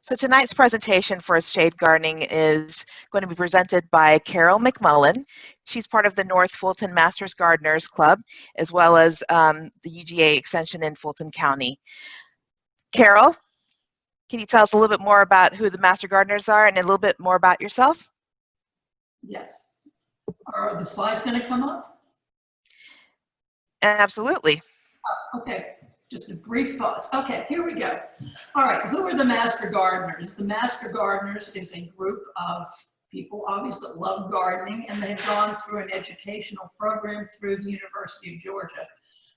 So tonight's presentation for shade gardening is going to be presented by Carole MacMullan. She's part of the North Fulton Masters Gardeners Club, as well as the UGA Extension in Fulton County. Carole, can you tell us a little bit more about who the Master Gardeners are and a little bit more about yourself? Yes. Are the slides going to come up? Absolutely. Oh, okay. Just a brief pause. Okay, here we go. All right, who are the Master Gardeners? The Master Gardeners is a group of people, obviously, that love gardening, and they've gone through an educational program through the University of Georgia.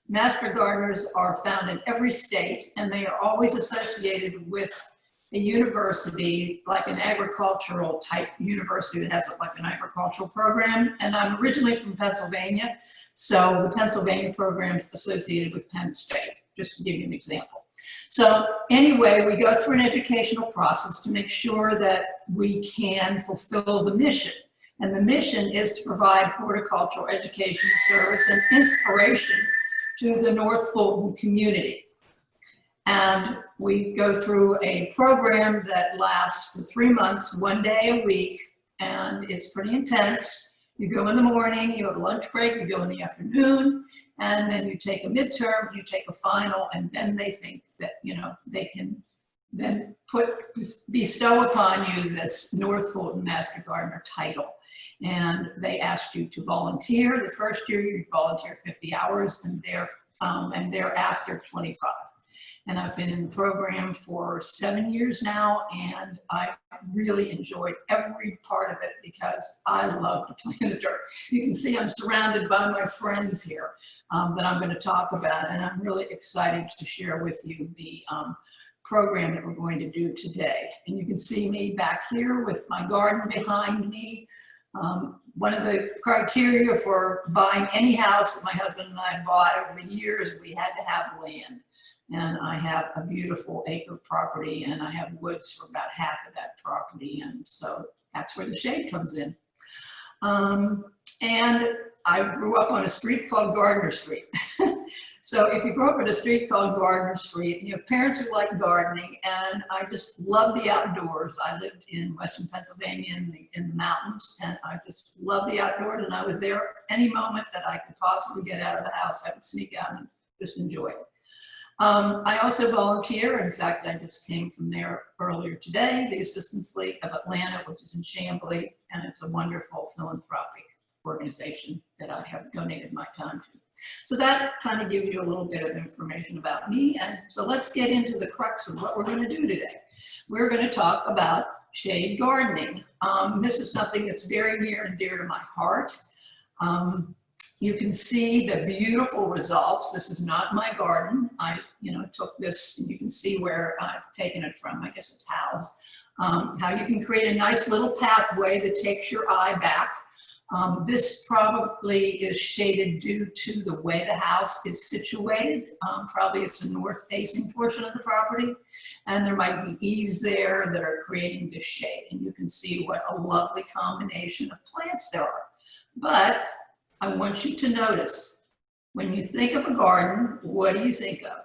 Master Gardeners are found in every state, and they are always associated with a university, like an agricultural type university that has like an agricultural program. And I'm originally from Pennsylvania, so the Pennsylvania program is associated with Penn State, just to give you an example. So anyway, we go through an educational process to make sure that we can fulfill the mission. And the mission is to provide horticultural education, service, and inspiration to the North Fulton community. And we go through a program that lasts for 3 months, 1 day a week, and it's pretty intense. You go in the morning, you have a lunch break, you go in the afternoon, and then you take a midterm, you take a final, and then they think that, you know, they can then bestow upon you this North Fulton Master Gardener title. And they asked you to volunteer. The first year you volunteer 50 hours, and thereafter 25. And I've been in the program for 7 years now, and I really enjoyed every part of it because I love to play in the dirt. You can see I'm surrounded by my friends here that I'm going to talk about, and I'm really excited to share with you the program that we're going to do today. And you can see me back here with my garden behind me. One of the criteria for buying any house that my husband and I bought over the years, we had to have land. And I have a beautiful acre property, and I have woods for about half of that property. And so that's where the shade comes in. And I grew up on a street called Gardner Street. So if you grew up on a street called Gardner Street, you have parents who like gardening, and I just love the outdoors. I lived in Western Pennsylvania in the mountains, and I just love the outdoors, and I was there any moment that I could possibly get out of the house. I would sneak out and just enjoy it. I also volunteer. In fact, I just came from there earlier today, the Assistance League of Atlanta, which is in Chamblee, and it's a wonderful philanthropic organization that I have donated my time to. So that kind of gives you a little bit of information about me. And so let's get into the crux of what we're going to do today. We're going to talk about shade gardening. This is something that's very near and dear to my heart. You can see the beautiful results. This is not my garden. I, took this, and you can see where I've taken it from. I guess it's Hal's. How you can create a nice little pathway that takes your eye back. This probably is shaded due to the way the house is situated. Probably it's a north-facing portion of the property, and there might be eaves there that are creating this shade. And you can see what a lovely combination of plants there are. But I want you to notice, when you think of a garden, what do you think of?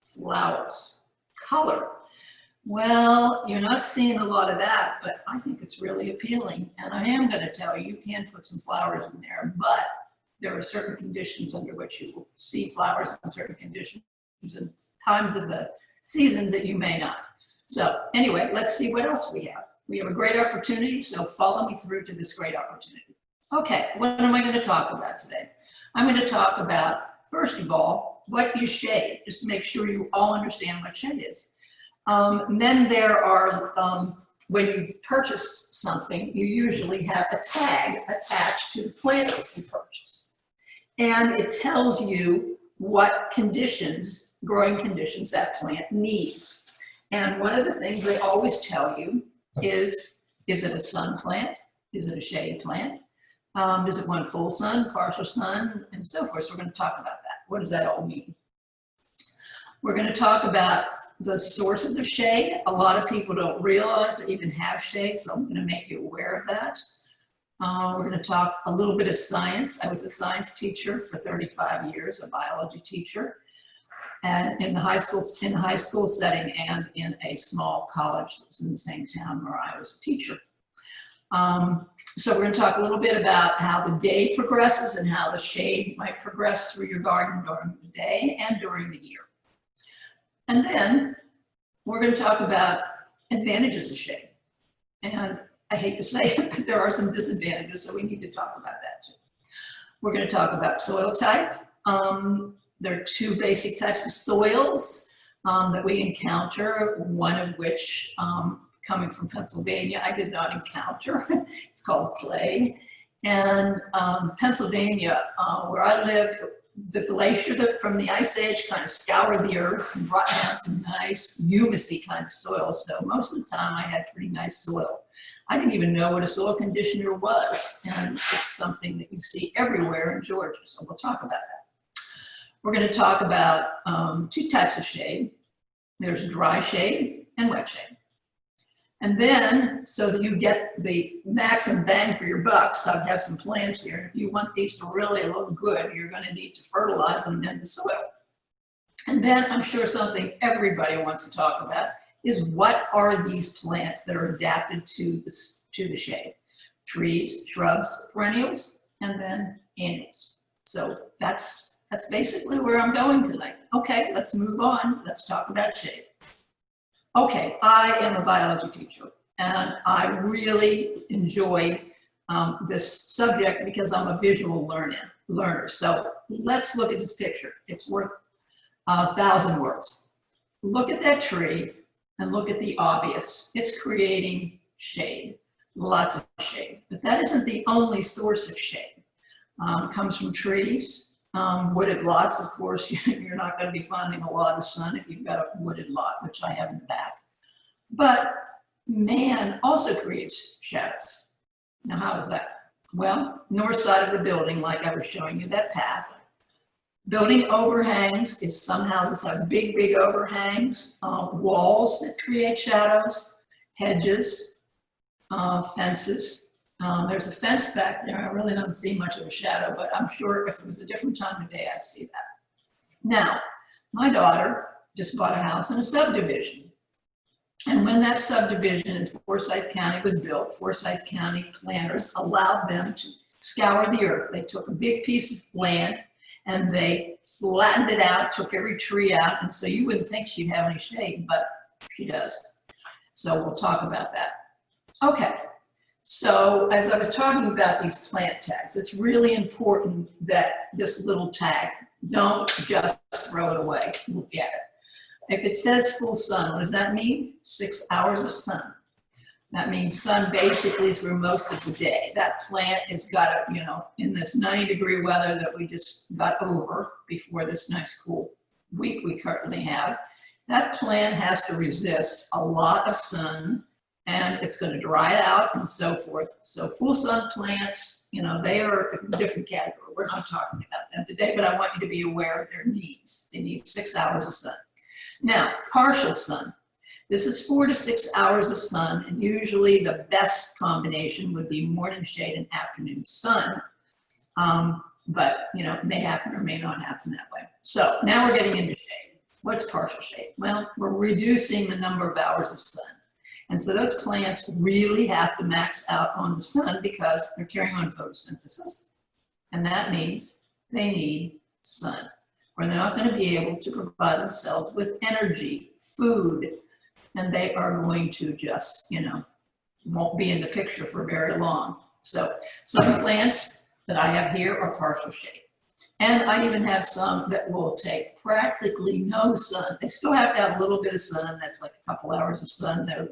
Flowers, color. Well, you're not seeing a lot of that, but I think it's really appealing. And I am going to tell you, you can put some flowers in there, but there are certain conditions under which you will see flowers in certain conditions and times of the seasons that you may not. So anyway, let's see what else we have. We have a great opportunity, so follow me through to this great opportunity. Okay, what am I going to talk about today? I'm going to talk about, first of all, what is shade, just to make sure you all understand what shade is. Then there are, when you purchase something, you usually have a tag attached to the plant that you purchase. And it tells you what conditions, growing conditions, that plant needs. And one of the things they always tell you is it a sun plant? Is it a shade plant? Does it want full sun, partial sun, and so forth? So we're going to talk about that. What does that all mean? We're going to talk about the sources of shade. A lot of people don't realize that you can have shade, so I'm going to make you aware of that. We're going to talk a little bit of science. I was a science teacher for 35 years, a biology teacher. and in the high school setting and in a small college that was in the same town where I was a teacher. So we're going to talk a little bit about how the day progresses and how the shade might progress through your garden during the day and during the year. And then we're going to talk about advantages of shade. And I hate to say it, but there are some disadvantages, so we need to talk about that too. We're going to talk about soil type. There are two basic types of soils that we encounter, one of which, coming from Pennsylvania, I did not encounter. It's called clay. And Pennsylvania, where I lived, the glacier from the Ice Age kind of scoured the earth and brought down some nice humusy kind of soil. So most of the time I had pretty nice soil. I didn't even know what a soil conditioner was. And it's something that you see everywhere in Georgia. So we'll talk about that. We're going to talk about two types of shade. There's dry shade and wet shade. And then, so that you get the maximum bang for your buck, so I have some plants here. And if you want these to really look good, you're going to need to fertilize them in the soil. And then I'm sure something everybody wants to talk about is what are these plants that are adapted to the shade? Trees, shrubs, perennials, and then annuals. So that's basically where I'm going tonight. Okay, let's move on. Let's talk about shade. Okay, I am a biology teacher, and I really enjoy this subject because I'm a visual learner. So let's look at this picture. It's worth 1,000 words. Look at that tree and look at the obvious. It's creating shade, lots of shade. But that isn't the only source of shade. It comes from trees. Wooded lots, of course, you're not going to be finding a lot of sun if you've got a wooded lot, which I have in the back. But man also creates shadows. Now, how is that? Well, north side of the building, like I was showing you that path. Building overhangs, if some houses have big, big overhangs, walls that create shadows, hedges, fences. There's a fence back there. I really don't see much of a shadow, but I'm sure if it was a different time of day, I'd see that. Now, my daughter just bought a house in a subdivision. And when that subdivision in Forsyth County was built, Forsyth County planners allowed them to scour the earth. They took a big piece of land and they flattened it out, took every tree out. And so you wouldn't think she'd have any shade, but she does. So we'll talk about that. Okay. So as I was talking about these plant tags, it's really important that this little tag, don't just throw it away. Look at it. If it says full sun, what does that mean? 6 hours of sun. That means sun basically through most of the day. That plant has got to, in this 90-degree weather that we just got over before this nice cool week we currently have, that plant has to resist a lot of sun, and it's going to dry out and so forth. So full sun plants, they are a different category. We're not talking about them today, but I want you to be aware of their needs. They need 6 hours of sun. Now, partial sun. This is 4 to 6 hours of sun, and usually the best combination would be morning shade and afternoon sun. But, it may happen or may not happen that way. So now we're getting into shade. What's partial shade? Well, we're reducing the number of hours of sun. And so those plants really have to max out on the sun because they're carrying on photosynthesis. And that means they need sun, or they're not going to be able to provide themselves with energy, food, and they are going to just, won't be in the picture for very long. So some plants that I have here are partial shade. And I even have some that will take practically no sun. They still have to have a little bit of sun. That's like a couple hours of sun. They'll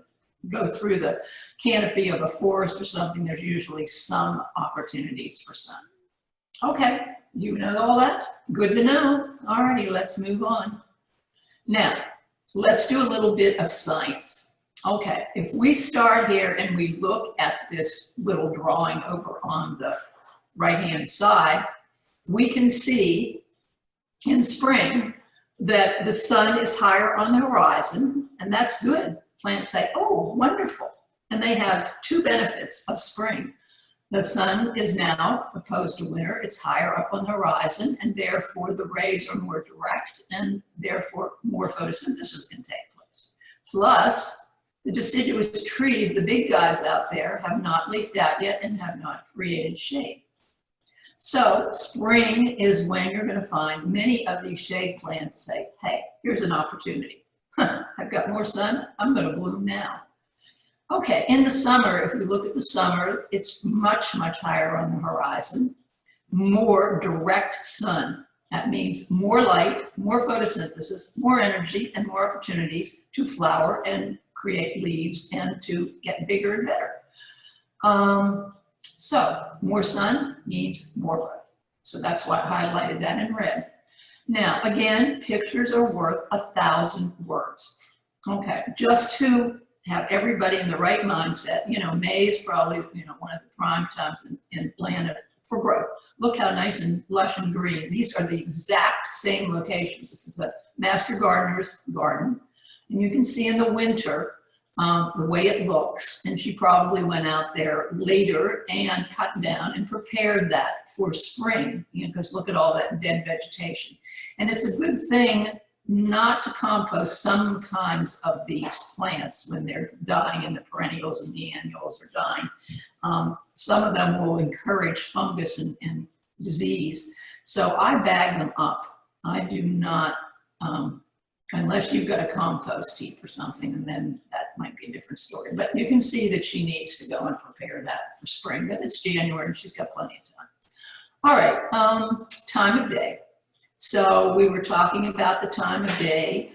go through the canopy of a forest or something. There's usually some opportunities for sun. Okay, you know all that? Good to know. All righty, let's move on. Now, let's do a little bit of science. Okay, if we start here and we look at this little drawing over on the right-hand side, we can see in spring that the sun is higher on the horizon, and that's good. Plants say, oh, wonderful. And they have two benefits of spring. The sun is now, opposed to winter, it's higher up on the horizon, and therefore the rays are more direct, and therefore more photosynthesis can take place. Plus, the deciduous trees, the big guys out there, have not leafed out yet and have not created shade. So spring is when you're going to find many of these shade plants say, hey, here's an opportunity. I've got more sun, I'm going to bloom now. Okay, in the summer, if we look at the summer, it's much, much higher on the horizon, more direct sun. That means more light, more photosynthesis, more energy, and more opportunities to flower and create leaves and to get bigger and better. So more sun means more growth. So that's why I highlighted that in red. Now, again, pictures are worth 1,000 words. Okay, just to have everybody in the right mindset. You know, May is probably, you know, one of the prime times in Atlanta for growth. Look how nice and lush and green. These are the exact same locations. This is a master gardener's garden. And you can see in the winter the way it looks. And she probably went out there later and cut down and prepared that for spring, you know, because look at all that dead vegetation. And it's a good thing not to compost some kinds of these plants when they're dying and the perennials and the annuals are dying. Some of them will encourage fungus and disease. So I bag them up. I do not, unless you've got a compost heap or something, and then that might be a different story. But you can see that she needs to go and prepare that for spring, but it's January and she's got plenty of time. All right, time of day. So we were talking about the time of day.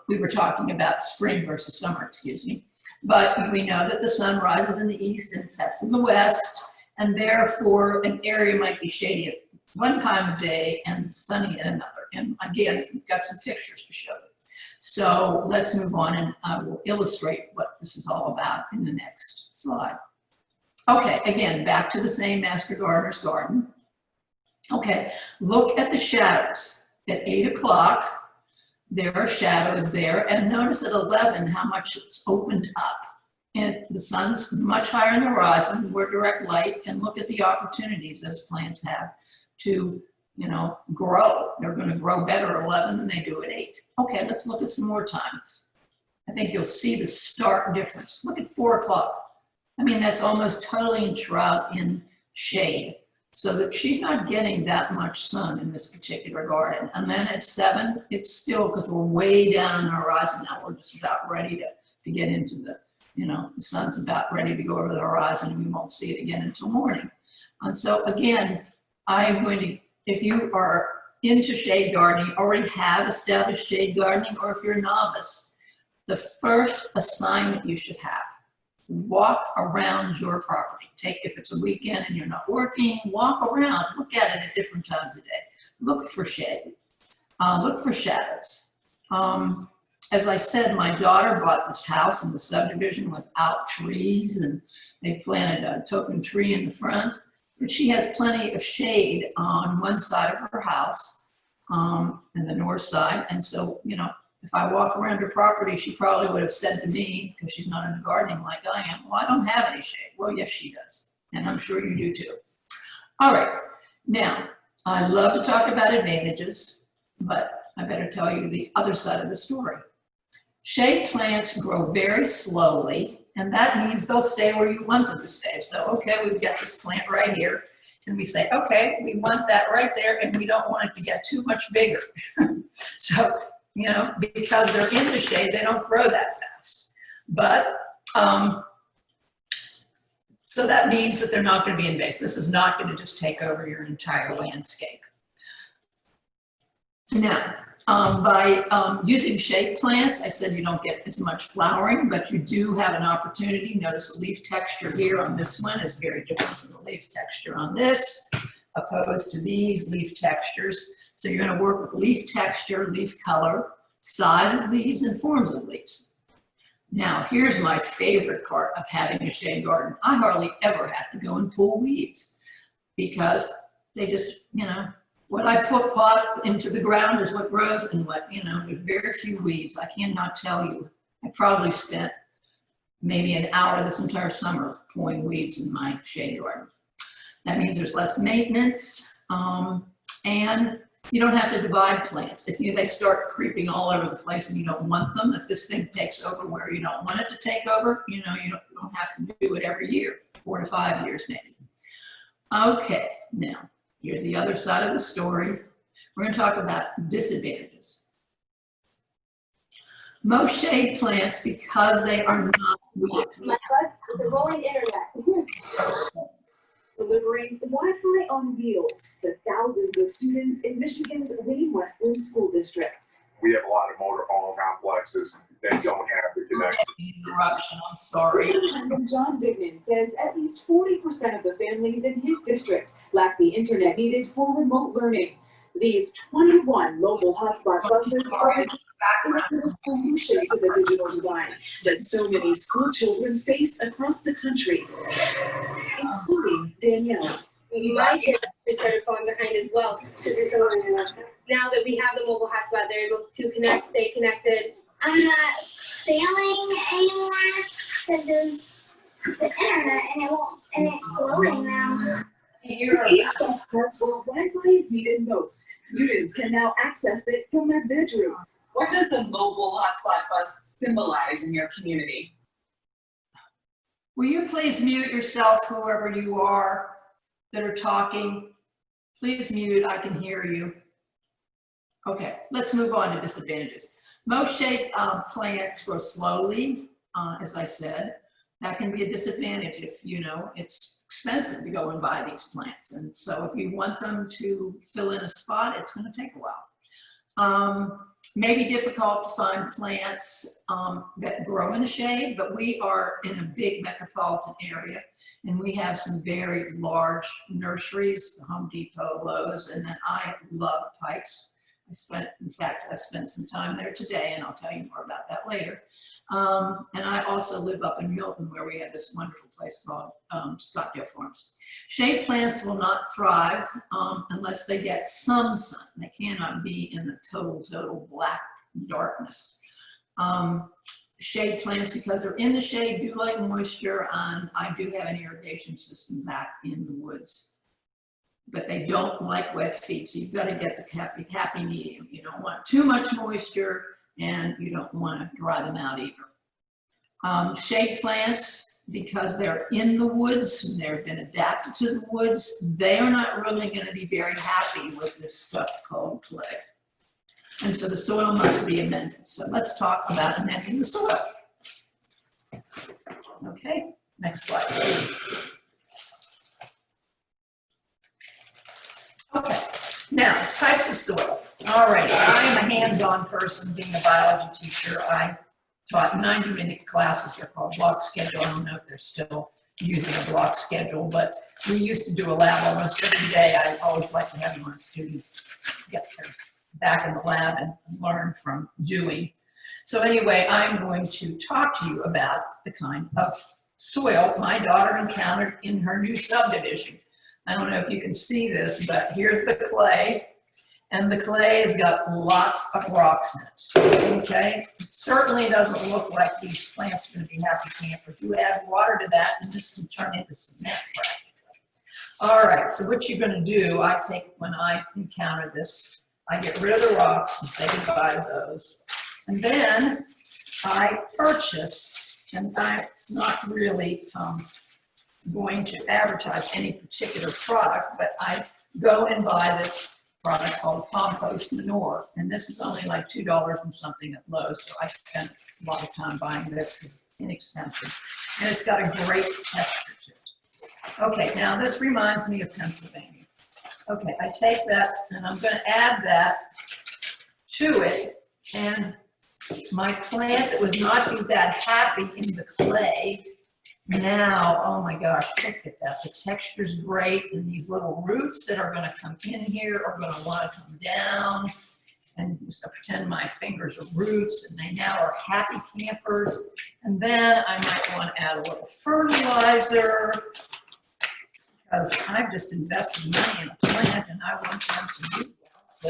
We were talking about spring versus summer, excuse me. But we know that the sun rises in the east and sets in the west, and therefore an area might be shady at one time of day and sunny at another. And again, we've got some pictures to show you. So let's move on, and I will illustrate what this is all about in the next slide. Okay, again, back to the same master gardener's garden. Okay, look at the shadows. At 8 o'clock, there are shadows there, and notice at 11 how much it's opened up. And the sun's much higher on the horizon, more direct light, and look at the opportunities those plants have to, you know, grow. They're going to grow better at 11 than they do at 8. Okay, let's look at some more times. I think you'll see the stark difference. Look at 4 o'clock. I mean, that's almost totally enshrouded in shade. So that she's not getting that much sun in this particular garden. And then at 7, it's still, because we're way down on the horizon now, we're just about ready to get into the, you know, the sun's about ready to go over the horizon and we won't see it again until morning. And so again, I'm going to, if you are into shade gardening, already have established shade gardening, or if you're a novice, the first assignment you should have, walk around your property. If it's a weekend and you're not working, walk around, look at it at different times of day. Look for shade, look for shadows. As I said, my daughter bought this house in the subdivision without trees, and they planted a token tree in the front, but she has plenty of shade on one side of her house, and the north side. And so, you know, if I walk around her property, she probably would have said to me, because she's not into gardening like I am, well, I don't have any shade. Well, yes, she does. And I'm sure you do too. All right. Now, I love to talk about advantages, but I better tell you the other side of the story. Shade plants grow very slowly, and that means they'll stay where you want them to stay. So, okay, we've got this plant right here, and we say, okay, we want that right there, and we don't want it to get too much bigger. So, you know, because they're in the shade, they don't grow that fast. But, so that means that they're not going to be invasive. This is not going to just take over your entire landscape. Now, by using shade plants, I said you don't get as much flowering, but you do have an opportunity. Notice the leaf texture here on this one is very different from the leaf texture on this, opposed to these leaf textures. So you're going to work with leaf texture, leaf color, size of leaves, and forms of leaves. Now, here's my favorite part of having a shade garden. I hardly ever have to go and pull weeds because they just, you know, what I pot into the ground is what grows, and what, you know, there's very few weeds. I cannot tell you. I probably spent maybe an hour this entire summer pulling weeds in my shade garden. That means there's less maintenance, and you don't have to divide plants. If they start creeping all over the place and you don't want them, if this thing takes over where you don't want it to take over, you don't have to do it every year, 4 to 5 years maybe. Okay, now here's the other side of the story. We're going to talk about disadvantages. Most shade plants, because they are not weeds. My bus with the rolling internet. Delivering Wi-Fi on wheels to thousands of students in Michigan's Wayne-Westland School District. We have a lot of motorhome complexes that don't have the connection. Interruption, I'm sorry. John Dignan says at least 40% of the families in his district lack the internet needed for remote learning. These 21 mobile hotspot buses are the solution to the digital divide that so many school children face across the country, including Danielle's. My kids started falling behind as well. Now that we have the mobile hotspot, they're able to connect, stay connected. I'm not failing anymore because of the internet, and it's loading now. Wi-Fi is needed most. Students can now access it from their bedrooms. What does the mobile hotspot bus symbolize in your community? Will you please mute yourself, whoever you are that are talking? Please mute, I can hear you. Okay, let's move on to disadvantages. Most shade plants grow slowly, as I said. That can be a disadvantage if, it's expensive to go and buy these plants. And so if you want them to fill in a spot, it's going to take a while. Maybe difficult to find plants that grow in the shade, but we are in a big metropolitan area, and we have some very large nurseries, Home Depot, Lowe's, and then I love Pikes. In fact, I spent some time there today, and I'll tell you more about that later. And I also live up in Milton, where we have this wonderful place called Scottsdale Farms. Shade plants will not thrive unless they get some sun. They cannot be in the total black darkness. Shade plants, because they're in the shade, do like moisture, and I do have an irrigation system back in the woods. But they don't like wet feet, so you've got to get the happy medium. You don't want too much moisture, and you don't want to dry them out either. Shade plants, because they're in the woods and they've been adapted to the woods, they are not really going to be very happy with this stuff called clay. And so the soil must be amended. So let's talk about amending the soil. Okay, next slide, please. Okay, now types of soil. All right, I am a hands-on person. Being a biology teacher, I taught 90-minute classes. They're called block schedule. I don't know if they're still using a block schedule, but we used to do a lab almost every day. I always like to have my students get back in the lab and learn from doing. So anyway, I'm going to talk to you about the kind of soil my daughter encountered in her new subdivision. I don't know if you can see this, but here's the clay, and the clay has got lots of rocks in it, okay? It certainly doesn't look like these plants are going to be happy campers. You add water to that, and this can turn into cement practically. All right, so what you're going to do, when I encounter this, I get rid of the rocks and say goodbye to those. And then I purchase, and I'm not really going to advertise any particular product, but I go and buy this product called compost manure, and this is only like $2 and something at Lowe's, so I spent a lot of time buying this because it's inexpensive, and it's got a great texture to it. Okay, now this reminds me of Pennsylvania. Okay, I take that and I'm going to add that to it, and my plant that would not be that happy in the clay, now, oh my gosh, look at that. The texture's great, and these little roots that are going to come in here are going to want to come down, and just pretend my fingers are roots, and they now are happy campers. And then I might want to add a little fertilizer, because I've just invested money in a plant, and I want them to do well. So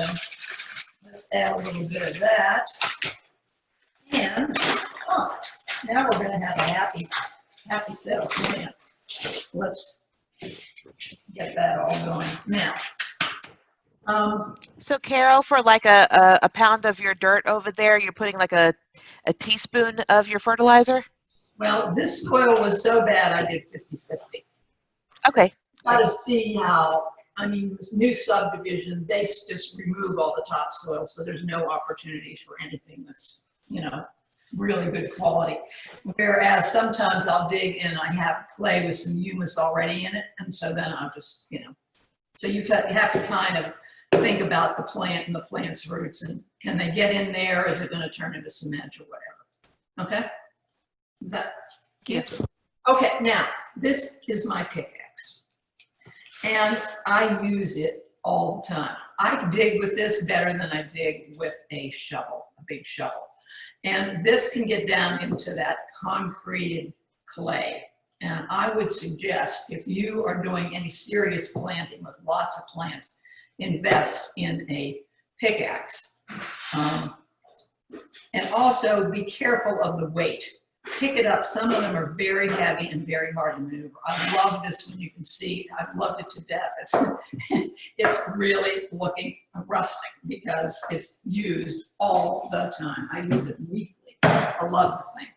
let's add a little bit of that. And now we're going to have a happy set of plants. Let's get that all going now. So Carol, for like a pound of your dirt over there, you're putting like a teaspoon of your fertilizer? Well, this soil was so bad, I did 50-50. Okay. Got to see how, I mean, this new subdivision, they just remove all the topsoil, so there's no opportunities for anything that's, you know, really good quality. Whereas sometimes I'll dig and I have clay with some humus already in it, and so then I'll just, you know, so you have to kind of think about the plant and the plant's roots, and can they get in there? Is it going to turn into cement or whatever? Okay? Is that Yes. okay? Now, this is my pickaxe, and I use it all the time. I dig with this better than I dig with a shovel, a big shovel. And this can get down into that concreted clay. And I would suggest, if you are doing any serious planting with lots of plants, invest in a pickaxe. And also be careful of the weight. Pick it up. Some of them are very heavy and very hard to maneuver. I love this one. You can see, I've loved it to death. It's really looking rustic because it's used all the time. I use it weekly. I love the thing.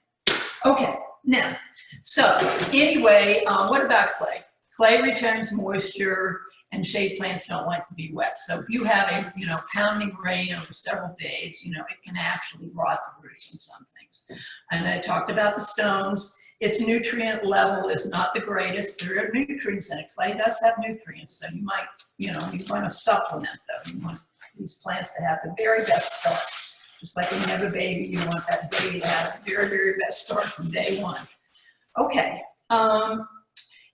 Okay, now, so anyway, what about clay? Clay retains moisture, and shade plants don't like to be wet. So if you have a, you know, pounding rain over several days, you know, it can actually rot the roots in some things. And I talked about the stones. Its nutrient level is not the greatest. There are nutrients in it. Clay does have nutrients, so you might, you know, you want to supplement them. You want these plants to have the very best start. Just like when you have a baby, you want that baby to have the very, very best start from day one. Okay.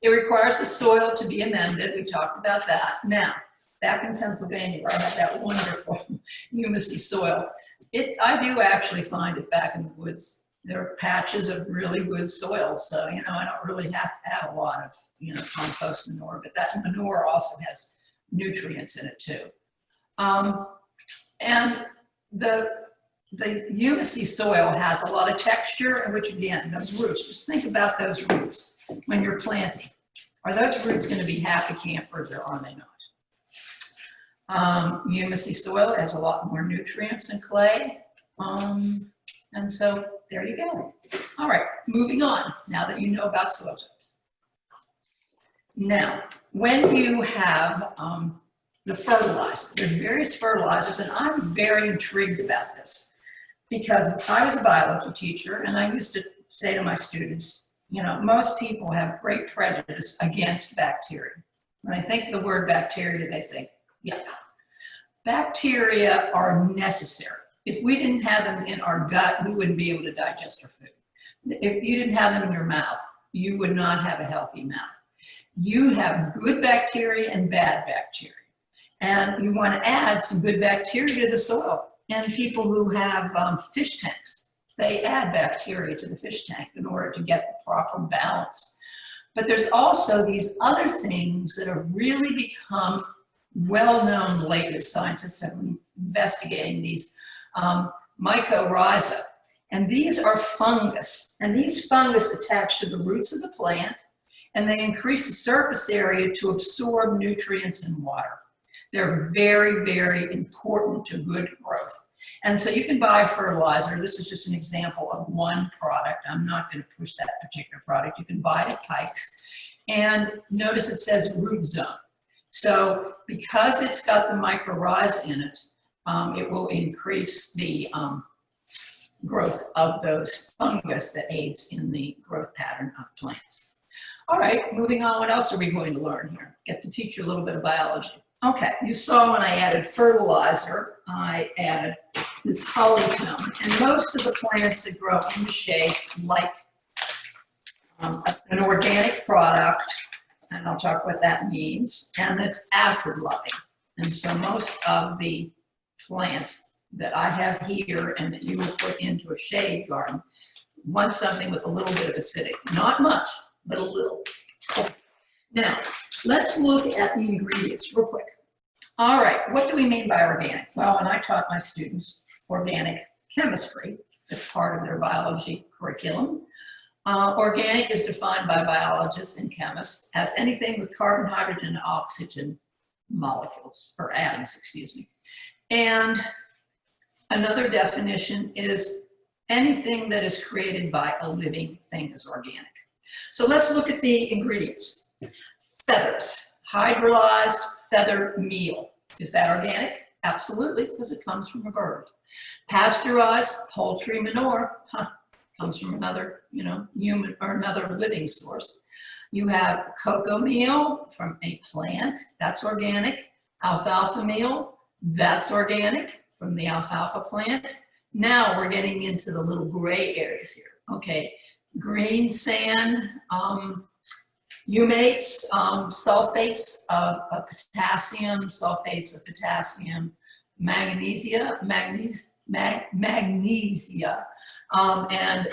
It requires the soil to be amended. We talked about that. Now, back in Pennsylvania, where I have that wonderful humusy soil, I do actually find it back in the woods. There are patches of really good soil, so, you know, I don't really have to add a lot of, you know, compost manure, but that manure also has nutrients in it too. And the humusy soil has a lot of texture, and which again, those roots, just think about those roots when you're planting. Are those roots going to be happy campers or are they not? Humusy soil has a lot more nutrients than clay. And so there you go. All right, moving on, now that you know about soil types. Now, when you have the fertilizer, there's various fertilizers, and I'm very intrigued about this because I was a biology teacher and I used to say to my students, you know, most people have great prejudice against bacteria. When I think of the word bacteria, they think, yuck. Bacteria are necessary. If we didn't have them in our gut, we wouldn't be able to digest our food. If you didn't have them in your mouth, you would not have a healthy mouth. You have good bacteria and bad bacteria. And you want to add some good bacteria to the soil. And people who have fish tanks, they add bacteria to the fish tank in order to get the proper balance. But there's also these other things that have really become well-known lately. Scientists have been investigating these mycorrhiza. And these are fungus. And these fungus attach to the roots of the plant, and they increase the surface area to absorb nutrients and water. They're very, very important to good growth. And so you can buy fertilizer. This is just an example of one product. I'm not going to push that particular product. You can buy it at Pikes. And notice it says root zone. So because it's got the mycorrhiza in it, it will increase the growth of those fungus that aids in the growth pattern of plants. All right, moving on. What else are we going to learn here? Get to teach you a little bit of biology. Okay, you saw when I added fertilizer, I added this honeycomb. And most of the plants that grow in the shade like an organic product, and I'll talk what that means, and it's acid loving. And so most of the plants that I have here and that you will put into a shade garden want something with a little bit of acidity. Not much, but a little. Now, let's look at the ingredients real quick. All right, what do we mean by organic? Well, when I taught my students organic chemistry, as part of their biology curriculum. Organic is defined by biologists and chemists as anything with carbon, hydrogen, and oxygen molecules, or atoms, excuse me. And another definition is anything that is created by a living thing is organic. So let's look at the ingredients. Feathers, hydrolyzed feather meal. Is that organic? Absolutely, because it comes from a bird. Pasteurized poultry manure, comes from another, human or another living source. You have cocoa meal from a plant, that's organic. Alfalfa meal, that's organic from the alfalfa plant. Now we're getting into the little gray areas here. Okay, green sand, humates, sulfates of potassium, magnesia, and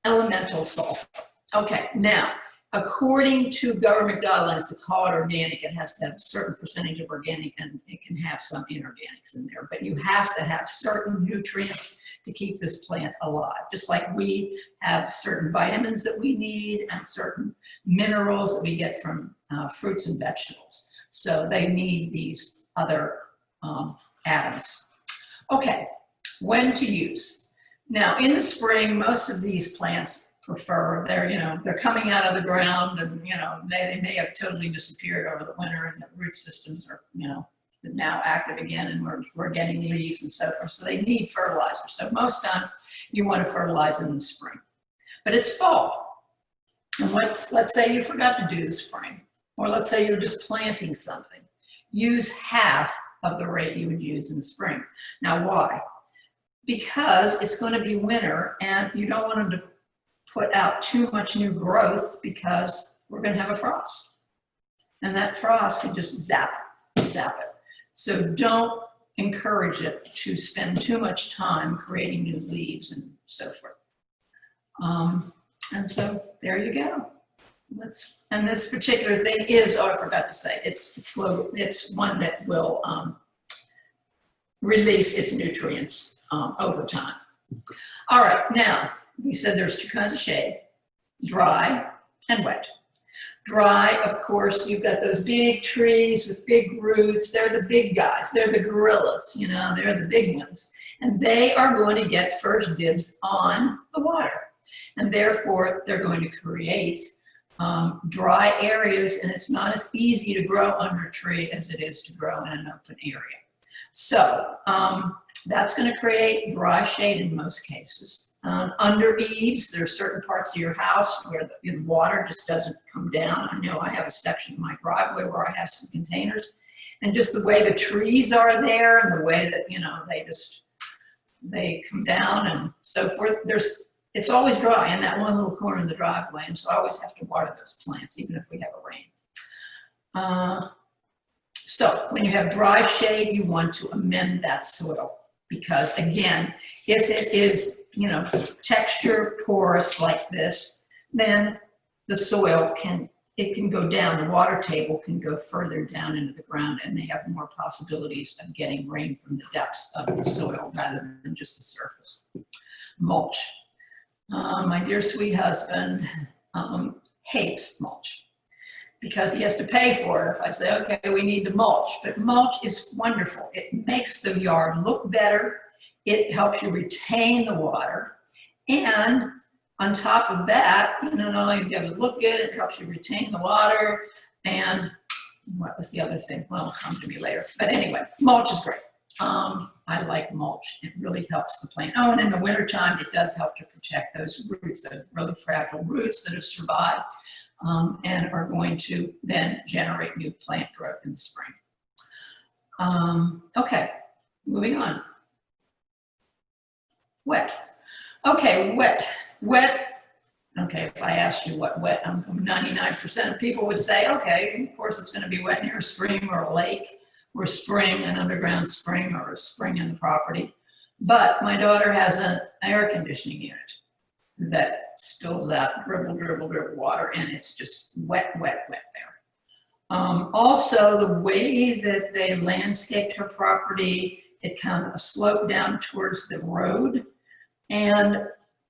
elemental sulfur. Okay, now, according to government guidelines to call it organic, it has to have a certain percentage of organic, and it can have some inorganics in there, but you have to have certain nutrients to keep this plant alive. Just like we have certain vitamins that we need and certain minerals that we get from fruits and vegetables. So they need these other atoms. Okay, when to use? Now, in the spring, most of these plants prefer, they're coming out of the ground, and they may have totally disappeared over the winter, and the root systems are now active again, and we're getting leaves and so forth. So they need fertilizer. So most times you want to fertilize in the spring, but it's fall, and let's say you forgot to do the spring, or let's say you're just planting something. Use half of the rate you would use in the spring. Now, why? Because it's going to be winter, and you don't want them to put out too much new growth, because we're going to have a frost, and that frost can just zap it. So don't encourage it to spend too much time creating new leaves and so forth. And so there you go. And this particular thing is, I forgot to say, it's one that will release its nutrients over time. All right, now, we said there's two kinds of shade, dry and wet. Dry, of course, you've got those big trees with big roots. They're the big guys. They're the gorillas, they're the big ones. And they are going to get first dibs on the water. And therefore, they're going to create dry areas, and it's not as easy to grow under a tree as it is to grow in an open area. So that's going to create dry shade in most cases. Under eaves, there are certain parts of your house where the water just doesn't come down. I know I have a section of my driveway where I have some containers, and just the way the trees are there, and the way that they come down and so forth. It's always dry in that one little corner of the driveway, and so I always have to water those plants, even if we have a rain. So when you have dry shade, you want to amend that soil, because again, if it is, texture porous like this, then the soil can go down, the water table can go further down into the ground, and they have more possibilities of getting rain from the depths of the soil rather than just the surface. Mulch. My dear sweet husband hates mulch, because he has to pay for it if I say, okay, we need the mulch. But mulch is wonderful. It makes the yard look better. It helps you retain the water. And on top of that, not only do you have it look good, it helps you retain the water. And what was the other thing? Well, it'll come to me later. But anyway, mulch is great. I like mulch. It really helps the plant. Oh, and in the wintertime, it does help to protect those roots, the really fragile roots that have survived and are going to then generate new plant growth in the spring. Okay, moving on. Wet. Okay, wet. Okay, if I asked you what wet, 99% of people would say, okay, of course it's going to be wet near a stream or a lake, or spring, an underground spring, or a spring in the property. But my daughter has an air conditioning unit that spills out dribble water, and it's just wet there. Also, the way that they landscaped her property, it kind of sloped down towards the road. And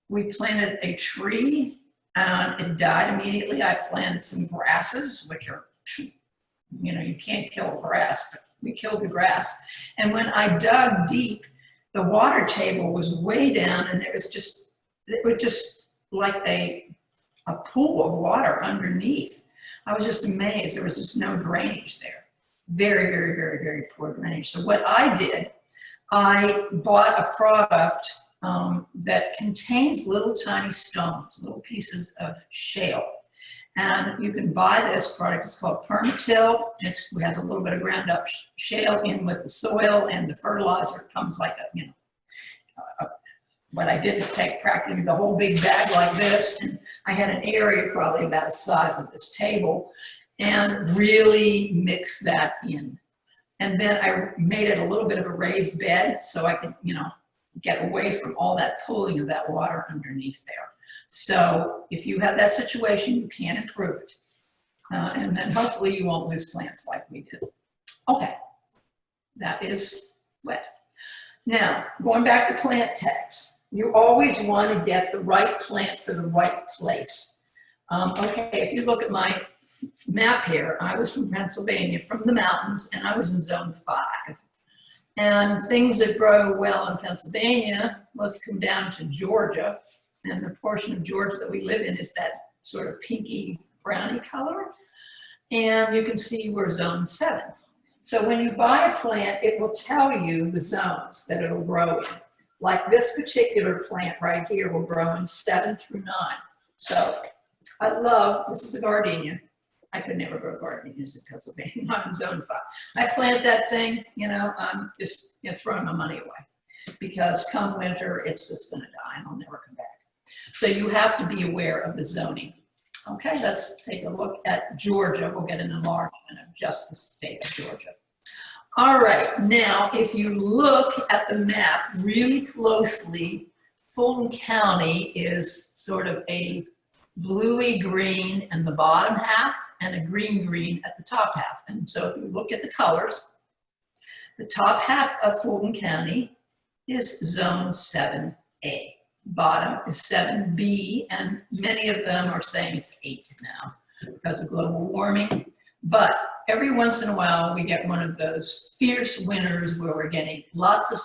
we planted a tree and it died immediately. I planted some grasses, which are, you know, you can't kill grass, but we killed the grass. And when I dug deep, the water table was way down and it was just like a pool of water underneath. I was just amazed. There was just no drainage there. Very, very, very, very poor drainage. So what I did, I bought a product that contains little tiny stones, little pieces of shale. And you can buy this product. It's called Permatil. It has a little bit of ground up shale in with the soil, and the fertilizer comes like a, you know, what I did is take practically the whole big bag like this, and I had an area probably about the size of this table, and really mix that in. And then I made it a little bit of a raised bed so I could, you know, get away from all that pooling of that water underneath there. So if you have that situation, you can improve it. And then hopefully you won't lose plants like we did. Okay, that is wet. Now, going back to plant tags, you always want to get the right plant for the right place. Okay, if you look at my map here, I was from Pennsylvania, from the mountains, and I was in zone 5. And things that grow well in Pennsylvania, let's come down to Georgia. And the portion of Georgia that we live in is that sort of pinky browny color. And you can see we're zone 7. So when you buy a plant, it will tell you the zones that it'll grow in. Like this particular plant right here will grow in 7 through 9. So I love, this is a gardenia. I could never grow gardenias in Pennsylvania. I'm in zone 5. I plant that thing, you know, I'm just, it's throwing my money away because come winter, it's just gonna die and I'll never come back. So you have to be aware of the zoning. Okay, let's take a look at Georgia. We'll get an enlargement of just the state of Georgia. All right, now if you look at the map really closely, Fulton County is sort of a bluey green in the bottom half and a green at the top half. And so if you look at the colors, the top half of Fulton County is zone 7A. Bottom is 7B, and many of them are saying it's 8 now because of global warming. But every once in a while, we get one of those fierce winters where we're getting lots of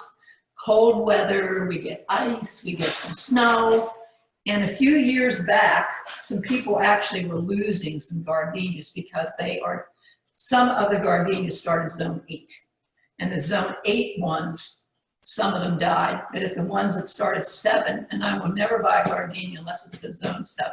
cold weather, we get ice, we get some snow. And a few years back, some people actually were losing some gardenias because some of the gardenias started zone 8. And the zone 8 ones, some of them died, but if the ones that started 7, and I will never buy a gardenia unless it says zone 7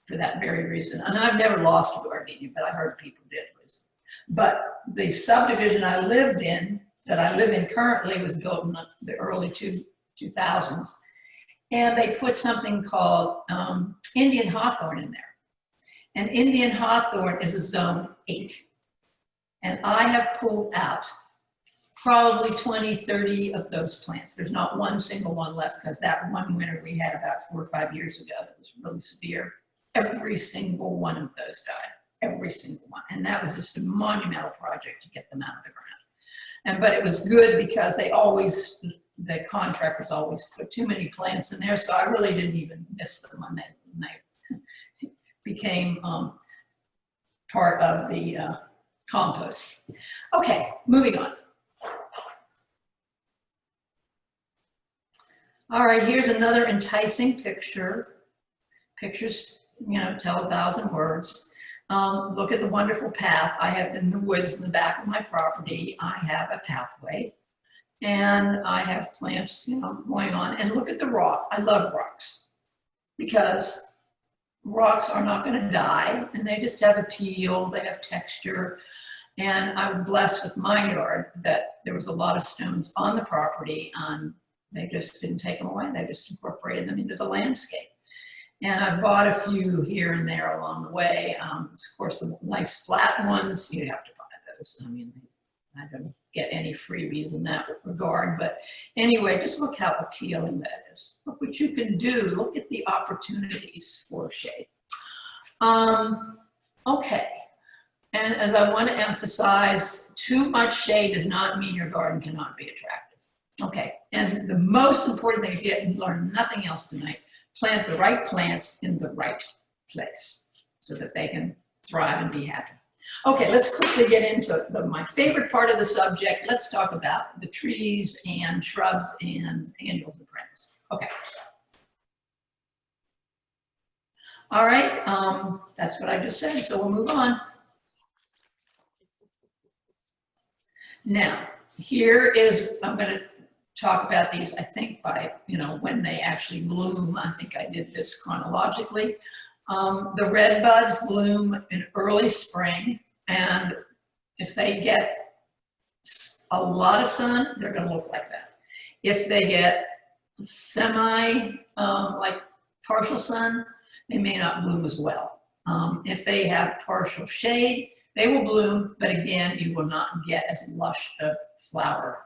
for that very reason. And I've never lost a gardenia, but I heard people did lose. But the subdivision I lived in, that I live in currently, was built in the early 2000s. And they put something called Indian hawthorn in there. And Indian hawthorn is a zone 8. And I have pulled out probably 20, 30 of those plants. There's not one single one left because that one winter we had about 4 or 5 years ago that was really severe. Every single one of those died, every single one. And that was just a monumental project to get them out of the ground. But it was good because the contractors always put too many plants in there, so I really didn't even miss them when they became part of the compost. Okay, moving on. All right, here's another enticing picture. Pictures, you know, tell 1,000 words. Look at the wonderful path. I have in the woods in the back of my property. I have a pathway, and I have plants, you know, going on. And look at the rock. I love rocks because rocks are not going to die, and they just have appeal. They have texture. And I was blessed with my yard that there was a lot of stones on the property. They just didn't take them away. They just incorporated them into the landscape. And I've bought a few here and there along the way. Of course, the nice flat ones, you have to buy those. I mean, I don't get any freebies in that regard. But anyway, just look how appealing that is. Look what you can do. Look at the opportunities for shade. Okay. And as I want to emphasize, too much shade does not mean your garden cannot be attractive. Okay, and the most important thing, if you learn nothing else tonight, plant the right plants in the right place so that they can thrive and be happy. Okay, let's quickly get into my favorite part of the subject. Let's talk about the trees and shrubs and annuals and perennials. Okay. All right, that's what I just said, so we'll move on. Now, here is, I'm going to talk about these, I think, by, when they actually bloom. I think I did this chronologically. The red buds bloom in early spring, and if they get a lot of sun, they're going to look like that. If they get like partial sun, they may not bloom as well. If they have partial shade, they will bloom, but again, you will not get as lush of flower,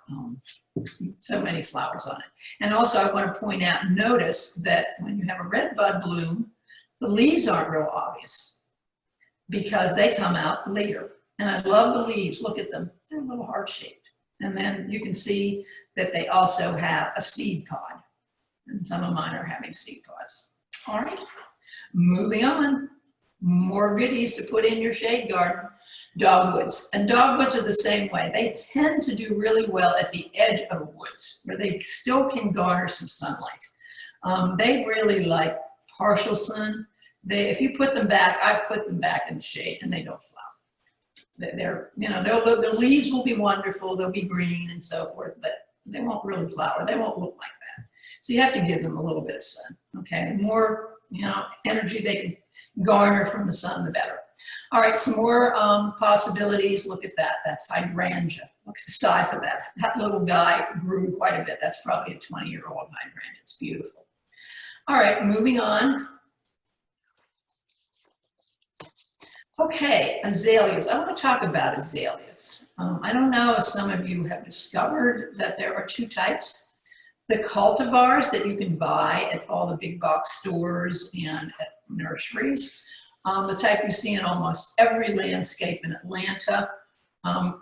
so many flowers on it. And also I want to point out, notice that when you have a red bud bloom, the leaves aren't real obvious because they come out later. And I love the leaves, look at them, they're a little heart-shaped. And then you can see that they also have a seed pod. And some of mine are having seed pods. All right, moving on. More goodies to put in your shade garden. Dogwoods. And dogwoods are the same way. They tend to do really well at the edge of woods where they still can garner some sunlight. They really like partial sun. If you put them back, I've put them back in the shade and they don't flower. Their leaves will be wonderful, they'll be green and so forth, but they won't really flower. They won't look like that. So you have to give them a little bit of sun, okay? The more, energy they can garner from the sun, the better. All right, some more possibilities. Look at that. That's hydrangea. Look at the size of that. That little guy grew quite a bit. That's probably a 20-year-old hydrangea. It's beautiful. All right, moving on. Okay, azaleas. I want to talk about azaleas. I don't know if some of you have discovered that there are two types. The cultivars that you can buy at all the big box stores and at nurseries. The type you see in almost every landscape in Atlanta.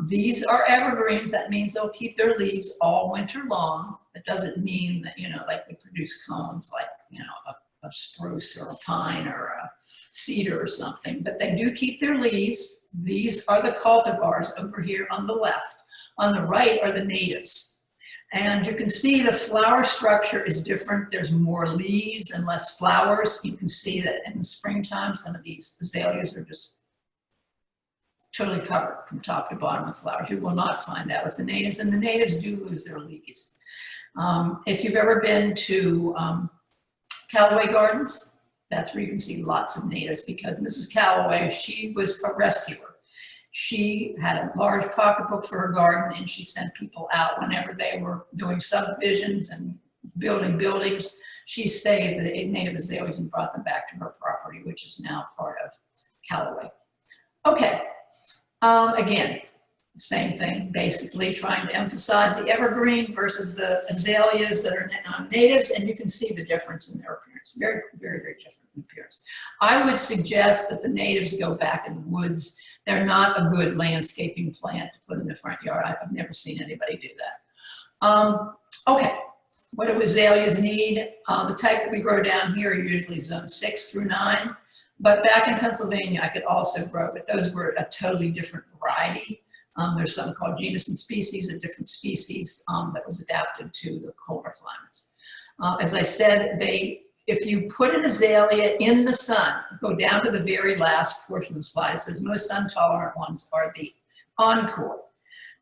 These are evergreens. That means they'll keep their leaves all winter long. That doesn't mean that, like they produce cones like, a spruce or a pine or a cedar or something, but they do keep their leaves. These are the cultivars over here on the left. On the right are the natives. And you can see the flower structure is different. There's more leaves and less flowers. You can see that in the springtime, some of these azaleas are just totally covered from top to bottom with flowers. You will not find that with the natives, and the natives do lose their leaves. If you've ever been to Callaway Gardens, that's where you can see lots of natives, because Mrs. Callaway, she was a rescuer. She had a large pocketbook for her garden, and she sent people out whenever they were doing subdivisions and building buildings. She saved the native azaleas and brought them back to her property, which is now part of Callaway. Okay, again, same thing, basically trying to emphasize the evergreen versus the azaleas that are natives, and you can see the difference in their appearance. Very, very, very different in appearance. I would suggest that the natives go back in the woods. They're not a good landscaping plant to put in the front yard. I've never seen anybody do that. Okay, what do azaleas need? The type that we grow down here are usually zone 6 through 9, but back in Pennsylvania I could also grow, but those were a totally different variety. There's something called genus and species, a different species that was adapted to the colder climates. As I said, if you put an azalea in the sun, go down to the very last portion of the slide, it says most sun tolerant ones are the encore.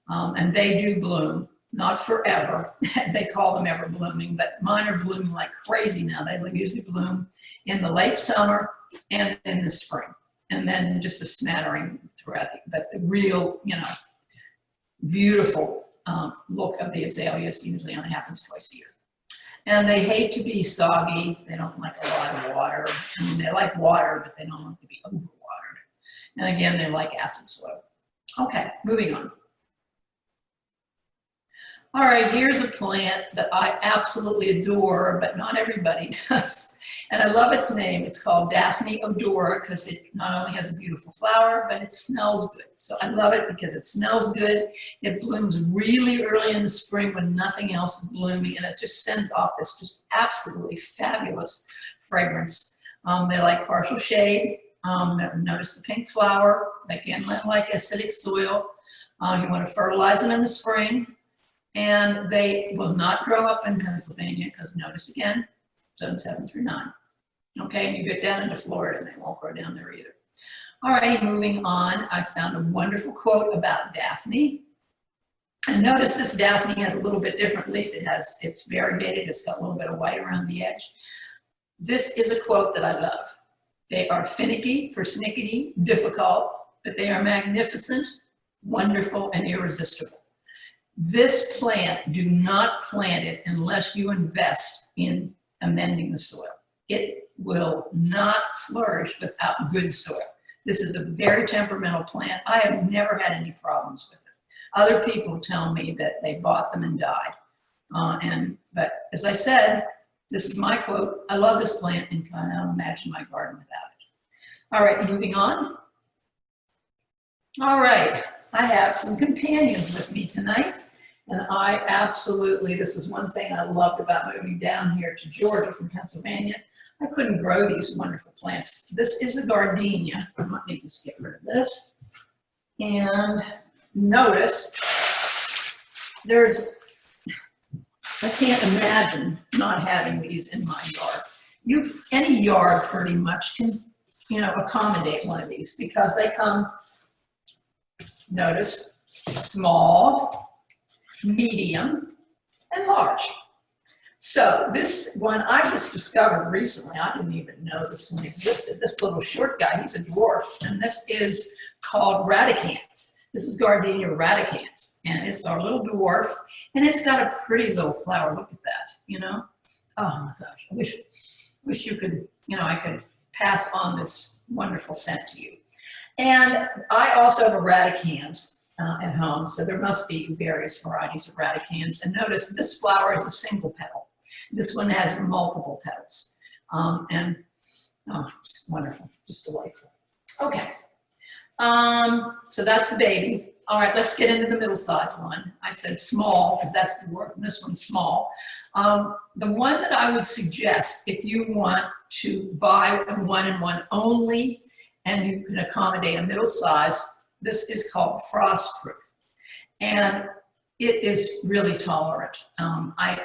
And they do bloom, not forever. They call them ever blooming, but mine are blooming like crazy now. They usually bloom in the late summer and in the spring. And then just a smattering throughout, but the real, beautiful look of the azaleas usually only happens twice a year. And they hate to be soggy. They don't like a lot of water. I mean, they like water, but they don't like to be overwatered. And again, they like acid soil. Okay, moving on. All right, here's a plant that I absolutely adore, but not everybody does. And I love its name. It's called Daphne odora because it not only has a beautiful flower, but it smells good. So I love it because it smells good. It blooms really early in the spring when nothing else is blooming, and it just sends off this just absolutely fabulous fragrance. They like partial shade. Notice the pink flower. Again, like acidic soil. You want to fertilize them in the spring. And they will not grow up in Pennsylvania because notice again, zone 7 through 9. Okay, and you get down into Florida and they won't grow down there either. All righty, moving on. I found a wonderful quote about Daphne. And notice this Daphne has a little bit different leaf. It's variegated, it's got a little bit of white around the edge. This is a quote that I love. They are finicky, persnickety, difficult, but they are magnificent, wonderful, and irresistible. This plant, do not plant it unless you invest in amending the soil. It will not flourish without good soil. This is a very temperamental plant. I have never had any problems with it. Other people tell me that they bought them and died. But as I said, this is my quote. I love this plant and cannot imagine my garden without it. All right, moving on. All right, I have some companions with me tonight. And I absolutely, this is one thing I loved about moving down here to Georgia from Pennsylvania. I couldn't grow these wonderful plants. This is a gardenia. Let me just get rid of this. And notice, I can't imagine not having these in my yard. Any yard pretty much can, accommodate one of these because they come, notice, small, medium, and large. So this one I just discovered recently. I didn't even know this one existed. This little short guy, he's a dwarf, and this is called radicans. This is Gardenia radicans, and it's our little dwarf, and it's got a pretty little flower. Look at that, Oh my gosh, I wish you could, I could pass on this wonderful scent to you. And I also have a radicans at home, so there must be various varieties of radicans. And notice this flower is a single petal. This one has multiple petals. It's wonderful, just delightful. Okay, so that's the baby. All right, let's get into the middle-sized one. I said small because that's the word, and this one's small. The one that I would suggest if you want to buy a one-in-one only and you can accommodate a middle size, this is called Frostproof, and it is really tolerant.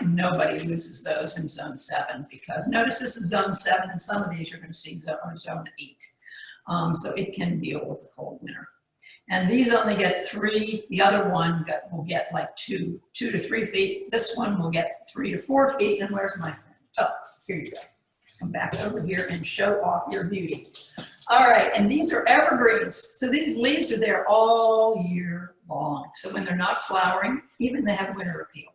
Nobody uses those in zone 7 because notice this is zone 7 and some of these you're going to see zone 8. So it can deal with a cold winter. And these only get 3. The other one will get like 2 to 3 feet. This one will get 3 to 4 feet. And where's my friend? Oh, here you go. Come back over here and show off your beauty. All right, and these are evergreens. So these leaves are there all year long. So when they're not flowering, even they have winter appeal.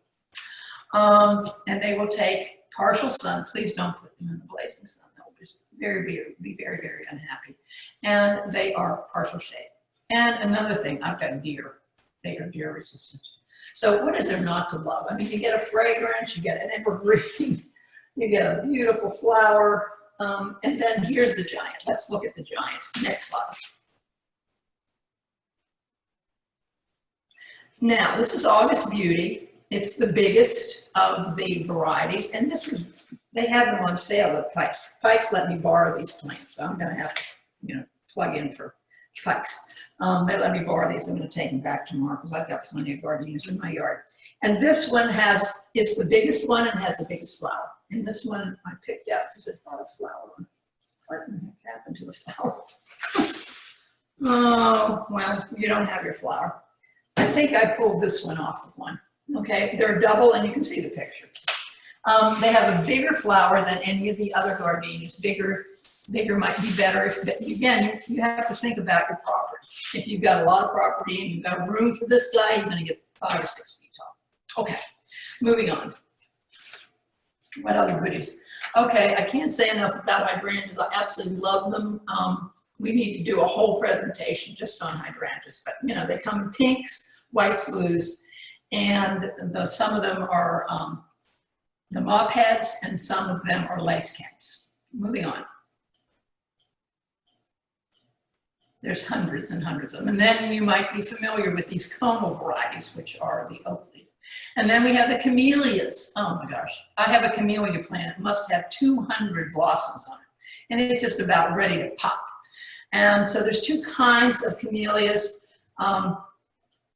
And they will take partial sun. Please don't put them in the blazing sun. They'll just be very, very unhappy. And they are partial shade. And another thing, I've got deer. They are deer resistant. So what is there not to love? I mean, you get a fragrance, you get an evergreen, you get a beautiful flower. And then here's the giant. Let's look at the giant. Next slide. Now, this is August Beauty. It's the biggest of the varieties. And they had them on sale at Pikes. Pikes let me borrow these plants. So I'm going to have to, plug in for Pikes. They let me borrow these. I'm going to take them back tomorrow because I've got plenty of gardenias in my yard. And this one is the biggest one and has the biggest flower. And this one I picked out because it got a flower on it. What the heck happened to the flower? Oh, well, you don't have your flower. I think I pulled this one off of one. Okay, they're double and you can see the picture. They have a bigger flower than any of the other gardenias. Bigger might be better. Again, you have to think about your property. If you've got a lot of property and you've got room for this guy, you're going to get 5 or 6 feet tall. Okay, moving on. What other goodies? Okay, I can't say enough about hydrangeas. I absolutely love them. We need to do a whole presentation just on hydrangeas, but they come in pinks, whites, blues, And some of them are the mop heads, and some of them are lace caps. Moving on. There's hundreds and hundreds of them. And then you might be familiar with these conal varieties, which are the oak leaf. And then we have the camellias. Oh my gosh, I have a camellia plant. It must have 200 blossoms on it. And it's just about ready to pop. And so there's two kinds of camellias.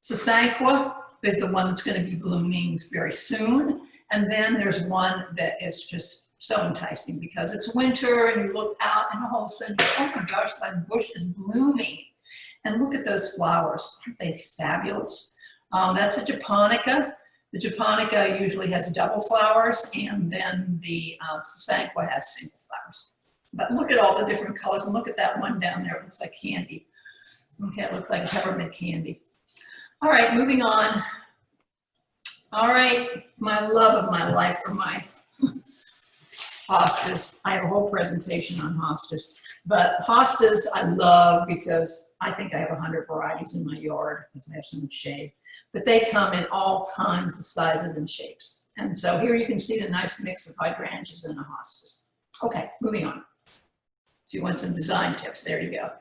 Sasanqua is the one that's going to be blooming very soon. And then there's one that is just so enticing because it's winter and you look out and all of a sudden, oh my gosh, that bush is blooming. And look at those flowers. Aren't they fabulous? That's a japonica. The japonica usually has double flowers, and then the Sasanqua has single flowers. But look at all the different colors, and look at that one down there. It looks like candy. Okay, it looks like peppermint candy. All right, moving on. All right, my love of my life are my hostas. I have a whole presentation on hostas. But hostas I love because I think I have 100 varieties in my yard because I have so much shade. But they come in all kinds of sizes and shapes. And so here you can see the nice mix of hydrangeas and a hostas. Okay, moving on. So you want some design tips, there you go.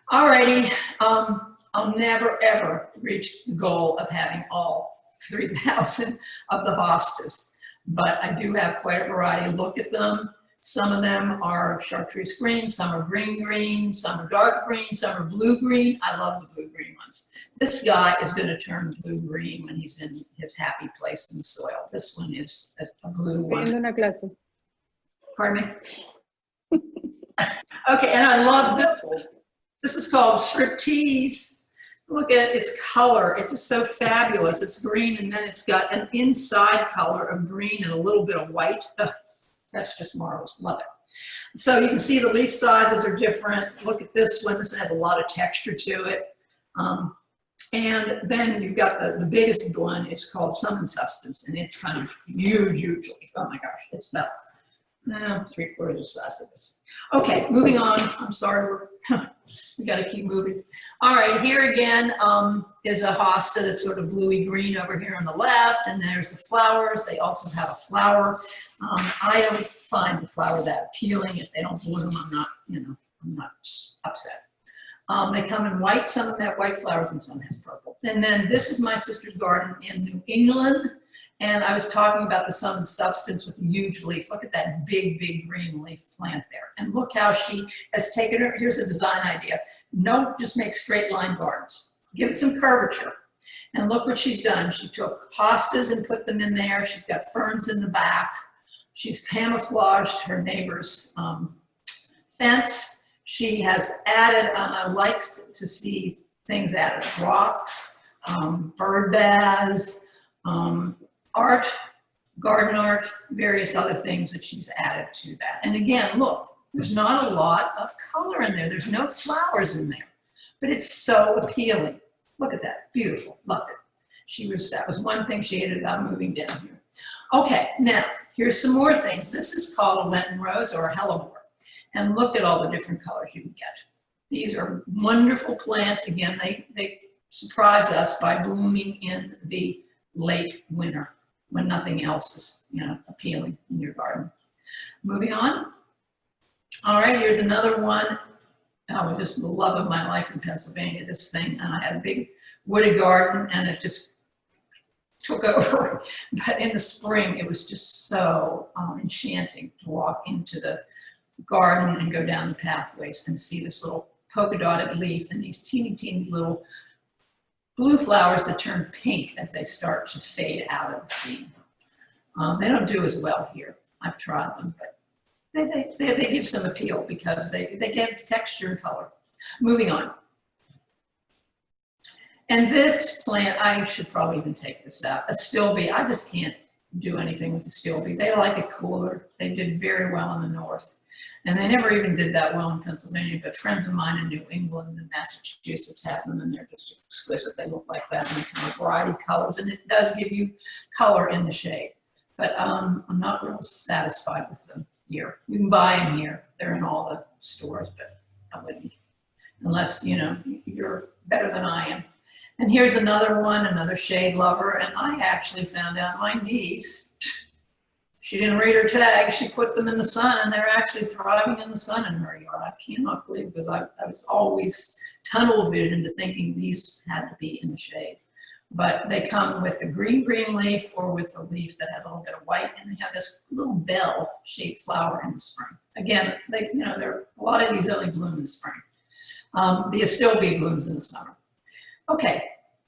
All righty, I'll never ever reach the goal of having all 3,000 of the hostas, but I do have quite a variety. Look at them. Some of them are chartreuse green, some are green, some are dark green, some are blue-green. I love the blue-green ones. This guy is going to turn blue-green when he's in his happy place in the soil. This one is a blue one. Pardon me? Okay, and I love this one. This is called Striptease. Look at its color. It's just so fabulous. It's green, and then it's got an inside color of green and a little bit of white. That's just marvelous. Love it. So you can see the leaf sizes are different. Look at this one. This one has a lot of texture to it. And then you've got the biggest one. It's called Summon Substance, and it's kind of huge, usually. Oh my gosh, it's about 3/4 the size of this. Okay, moving on. I'm sorry, we got to keep moving. All right, here again is a hosta that's sort of bluey green over here on the left, and there's the flowers. They also have a flower. I don't find the flower that appealing. If they don't bloom, I'm not upset. They come in white. Some of them have white flowers and some have purple. And then this is my sister's garden in New England. And I was talking about the Summon Substance with a huge leaf. Look at that big, big green leaf plant there. And look how she has taken it. Here's a design idea. Don't just make straight line gardens. Give it some curvature. And look what she's done. She took hostas and put them in there. She's got ferns in the back. She's camouflaged her neighbor's fence. She has added, I like to see things added, rocks, bird baths, art, garden art, various other things that she's added to that. And again, look, there's not a lot of color in there. There's no flowers in there, but it's so appealing. Look at that, beautiful, loved it. That was one thing she hated about moving down here. Okay, now, here's some more things. This is called a Lenten rose or a hellebore. And look at all the different colors you can get. These are wonderful plants. Again, they surprise us by blooming in the late winter when nothing else is, appealing in your garden. Moving on. All right, here's another one. Oh, just the love of my life in Pennsylvania, this thing. And I had a big wooded garden and it just took over. But in the spring, it was just so enchanting to walk into the garden and go down the pathways and see this little polka dotted leaf and these teeny, teeny little blue flowers that turn pink as they start to fade out of the scene. They don't do as well here. I've tried them, but they give some appeal because they give texture and color. Moving on. And this plant, I should probably even take this out. A stilby, I just can't do anything with the stilby. They like it cooler. They did very well in the north. And they never even did that well in Pennsylvania, but friends of mine in New England and Massachusetts have them, and they're just exquisite. They look like that, and they come in a variety of colors, and it does give you color in the shade. But I'm not real satisfied with them here. You can buy them here. They're in all the stores, but I wouldn't, unless, you're better than I am. And here's another one, another shade lover. And I actually found out my niece, she didn't read her tag. She put them in the sun, and they're actually thriving in the sun in her yard. I cannot believe, because I was always tunnel vision to thinking these had to be in the shade. But they come with a green leaf, or with a leaf that has a little bit of white, and they have this little bell-shaped flower in the spring. Again, a lot of these only bloom in the spring. The Astilbe blooms in the summer. Okay,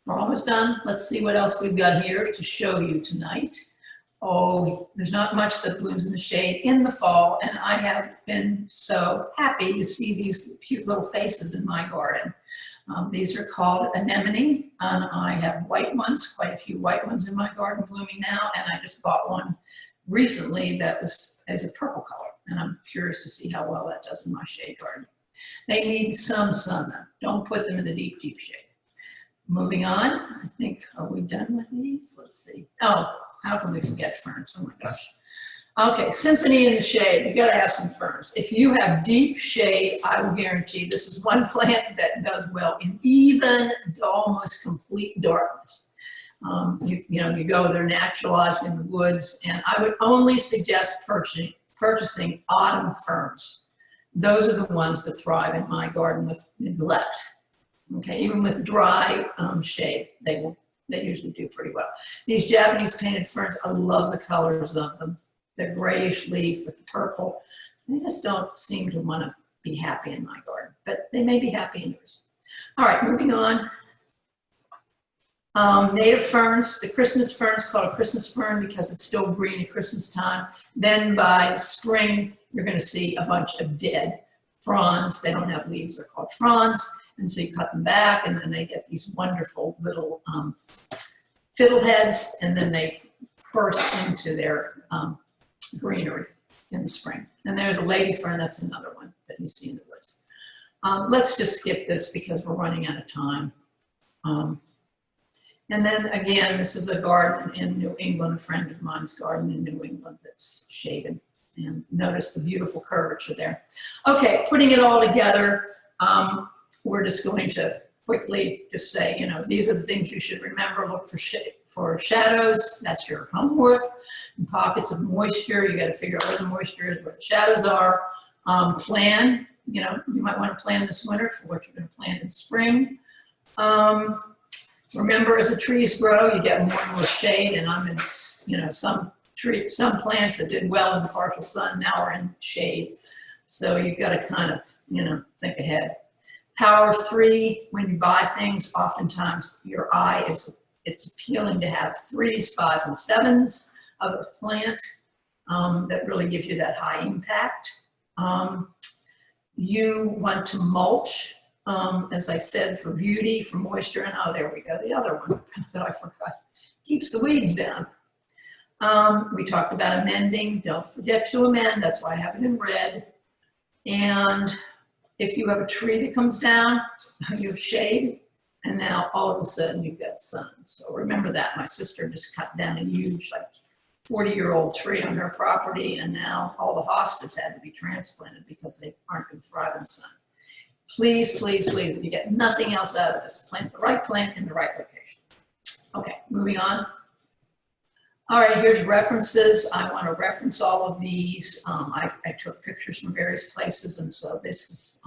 we're almost done. Let's see what else we've got here to show you tonight. Oh, there's not much that blooms in the shade in the fall, and I have been so happy to see these cute little faces in my garden. These are called anemone, and I have white ones, quite a few white ones in my garden blooming now, and I just bought one recently that was as a purple color, and I'm curious to see how well that does in my shade garden. They need some sun though. Don't put them in the deep, deep shade. Moving on, I think, are we done with these? Let's see. Oh, how can we forget ferns? Oh my gosh. Okay, symphony in the shade. You gotta have some ferns. If you have deep shade, I will guarantee this is one plant that does well in even almost complete darkness. You go, they're naturalized in the woods, and I would only suggest purchasing autumn ferns. Those are the ones that thrive in my garden with neglect. Okay, even with dry shade, they usually do pretty well. These Japanese painted ferns, I love the colors of them. They're grayish leaf with purple. They just don't seem to want to be happy in my garden, but they may be happy in yours. All right, moving on. Native ferns, the Christmas fern is called a Christmas fern because it's still green at Christmas time. Then by spring, you're going to see a bunch of dead fronds. They don't have leaves, they're called fronds. And so you cut them back, and then they get these wonderful little fiddleheads, and then they burst into their greenery in the spring. And there's a lady fern, that's another one that you see in the woods. Let's just skip this because we're running out of time. And then again, this is a garden in New England, a friend of mine's garden in New England that's shaded. And notice the beautiful curvature there. Okay, putting it all together, we're just going to quickly just say, these are the things you should remember. Look for shadows. That's your homework. And pockets of moisture. You got to figure out where the moisture is, where the shadows are. Plan. You might want to plan this winter for what you're going to plant in spring. Remember, as the trees grow, you get more and more shade. And I'm in, some plants that did well in the partial sun now are in shade. So you've got to kind of, think ahead. Power of 3, when you buy things, oftentimes your eye it's appealing to have 3s, 5s, and 7s of a plant. That really gives you that high impact. You want to mulch, as I said, for beauty, for moisture, and oh, there we go, the other one that I forgot. Keeps the weeds down. We talked about amending. Don't forget to amend. That's why I have it in red. And if you have a tree that comes down, you have shade, and now all of a sudden you've got sun. So remember that. My sister just cut down a huge, 40-year-old tree on her property, and now all the hostas had to be transplanted because they aren't going to thrive in the sun. Please, please, please, if you get nothing else out of this, plant the right plant in the right location. Okay, moving on. All right, here's references. I want to reference all of these. I took pictures from various places, and so this is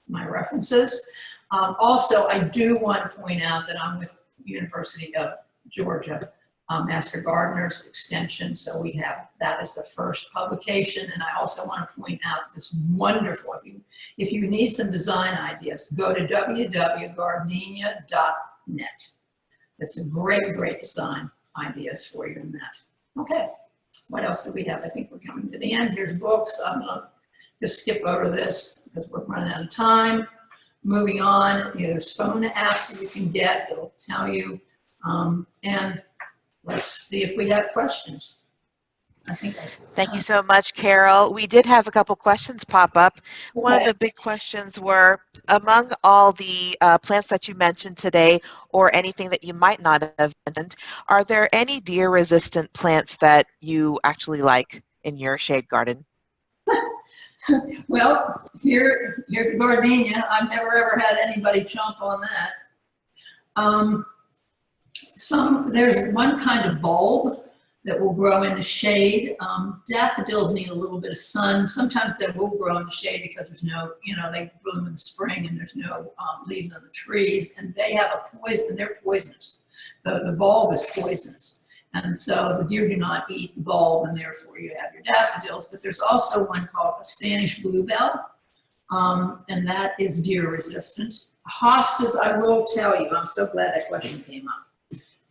my references. Also, I do want to point out that I'm with University of Georgia Master Gardeners Extension, so we have that as the first publication. And I also want to point out this wonderful, if you need some design ideas, go to www.gardenia.net. That's a great, great design ideas for you in that. Okay, what else do we have? I think we're coming to the end. Here's books. I'm gonna just skip over this because we're running out of time. Moving on, there's phone apps that you can get. It'll tell you. And let's see if we have questions. I think that's it. Thank you so much, Carole. We did have a couple questions pop up. One of the big questions were, among all the plants that you mentioned today, or anything that you might not have mentioned, are there any deer-resistant plants that you actually like in your shade garden? Well, here's a gardenia. I've never ever had anybody chomp on that. There's one kind of bulb that will grow in the shade. Daffodils need a little bit of sun. Sometimes they will grow in the shade because there's no, they bloom in the spring and there's no leaves on the trees, and they have a poison, they're poisonous. The bulb is poisonous. And so the deer do not eat the bulb, and therefore you have your daffodils. But there's also one called a Spanish bluebell, and that is deer resistant. Hostas, I will tell you, I'm so glad that question came up.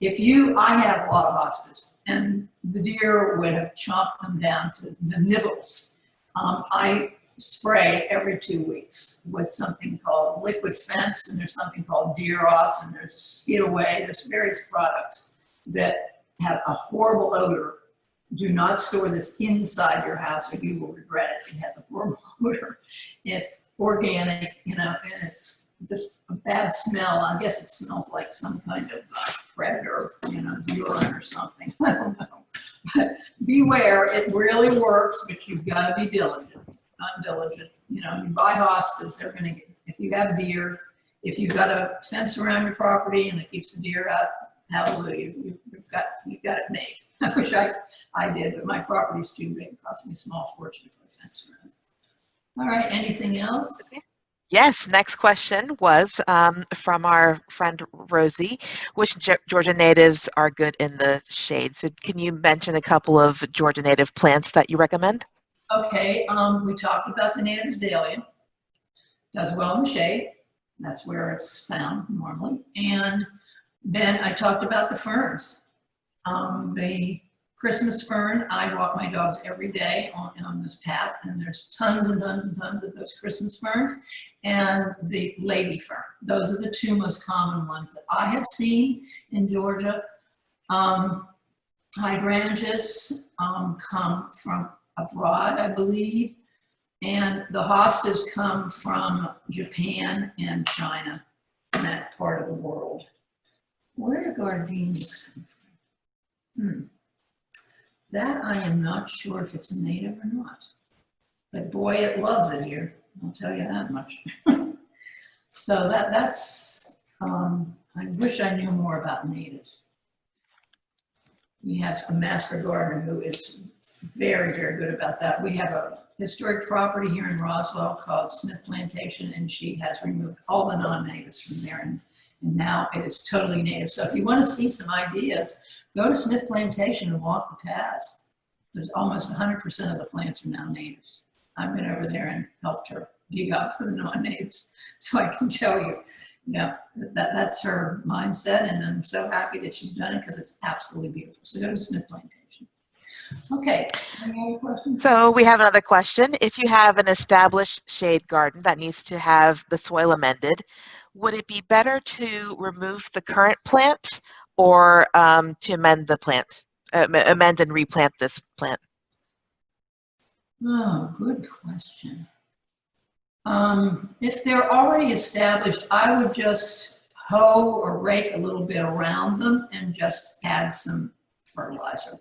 I have a lot of hostas, and the deer would have chomped them down to the nibbles. I spray every 2 weeks with something called liquid fence, and there's something called deer off, and there's skid away. There's various products that have a horrible odor. Do not store this inside your house or you will regret it. It has a horrible odor. It's organic, and it's just a bad smell. I guess it smells like some kind of predator, urine or something. I don't know. But beware, it really works, but you've got to be diligent. Not diligent. You buy hostas, they're going to get, if you have deer, if you've got a fence around your property and it keeps the deer out, hallelujah, you've got it made. I wish I did, but my property's too big. It cost me a small fortune to put a fence around. All right, anything else? Okay. Yes, next question was from our friend Rosie. Which Georgia natives are good in the shade? So can you mention a couple of Georgia native plants that you recommend? Okay, we talked about the native azalea. Does well in the shade. That's where it's found normally. And then I talked about the ferns. The Christmas fern, I walk my dogs every day on this path, and there's tons and tons and tons of those Christmas ferns, and the lady fern. Those are the two most common ones that I have seen in Georgia. Hydrangeas come from abroad, I believe, and the hostas come from Japan and China, in that part of the world. Where do gardenias come from? That I am not sure if it's a native or not. But boy, it loves it here. I'll tell you that much. So that's, I wish I knew more about natives. We have a master gardener who is very, very good about that. We have a historic property here in Roswell called Smith Plantation, and she has removed all the non-natives from there, and now it is totally native. So if you want to see some ideas, go to Smith Plantation and walk the paths. There's almost 100% of the plants are now natives. I've been over there and helped her dig up the non-natives. So I can tell you, yeah, that's her mindset, and I'm so happy that she's done it because it's absolutely beautiful. So go to Smith Plantation. Okay, any other questions? So we have another question. If you have an established shade garden that needs to have the soil amended, would it be better to remove the current plant or to amend the plant, amend and replant this plant? Oh, good question. If they're already established, I would just hoe or rake a little bit around them and just add some fertilizer.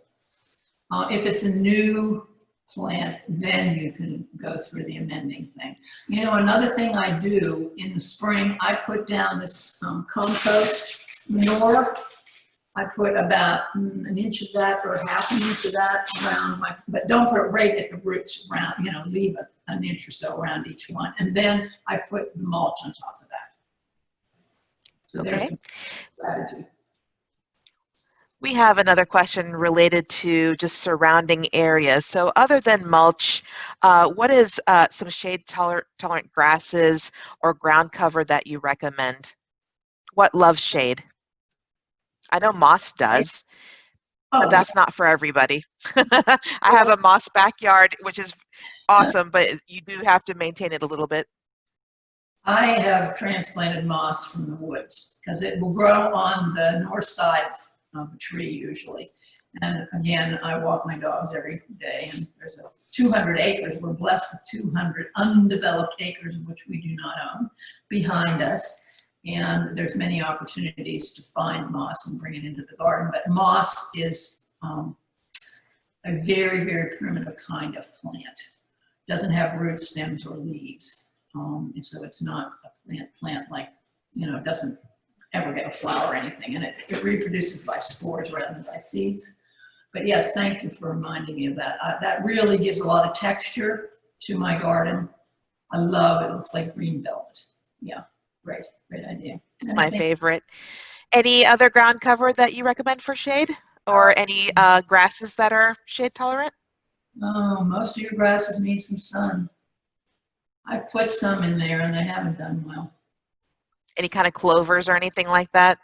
If it's a new plant, then you can go through the amending thing. Another thing I do in the spring, I put down this compost manure. I put about an inch of that or half an inch of that around but don't put it right at the roots around, leave an inch or so around each one. And then I put the mulch on top of that. So there's the strategy. We have another question related to just surrounding areas. So other than mulch, what is some shade tolerant grasses or ground cover that you recommend? What loves shade? I know moss does, but that's not for everybody. I have a moss backyard, which is awesome, but you do have to maintain it a little bit. I have transplanted moss from the woods because it will grow on the north side of a tree usually. And again, I walk my dogs every day, and there's 200 acres. We're blessed with 200 undeveloped acres, which we do not own, behind us. And there's many opportunities to find moss and bring it into the garden. But moss is a very, very primitive kind of plant. Doesn't have roots, stems, or leaves. And so it's not a plant like, it doesn't ever get a flower or anything, and it reproduces by spores rather than by seeds. But yes, thank you for reminding me of that. That really gives a lot of texture to my garden. I love it. It looks like green velvet. Yeah, great idea. It's my favorite. Any other ground cover that you recommend for shade, or any grasses that are shade tolerant? Oh, most of your grasses need some sun. I put some in there and they haven't done well. Any kind of clovers or anything like that?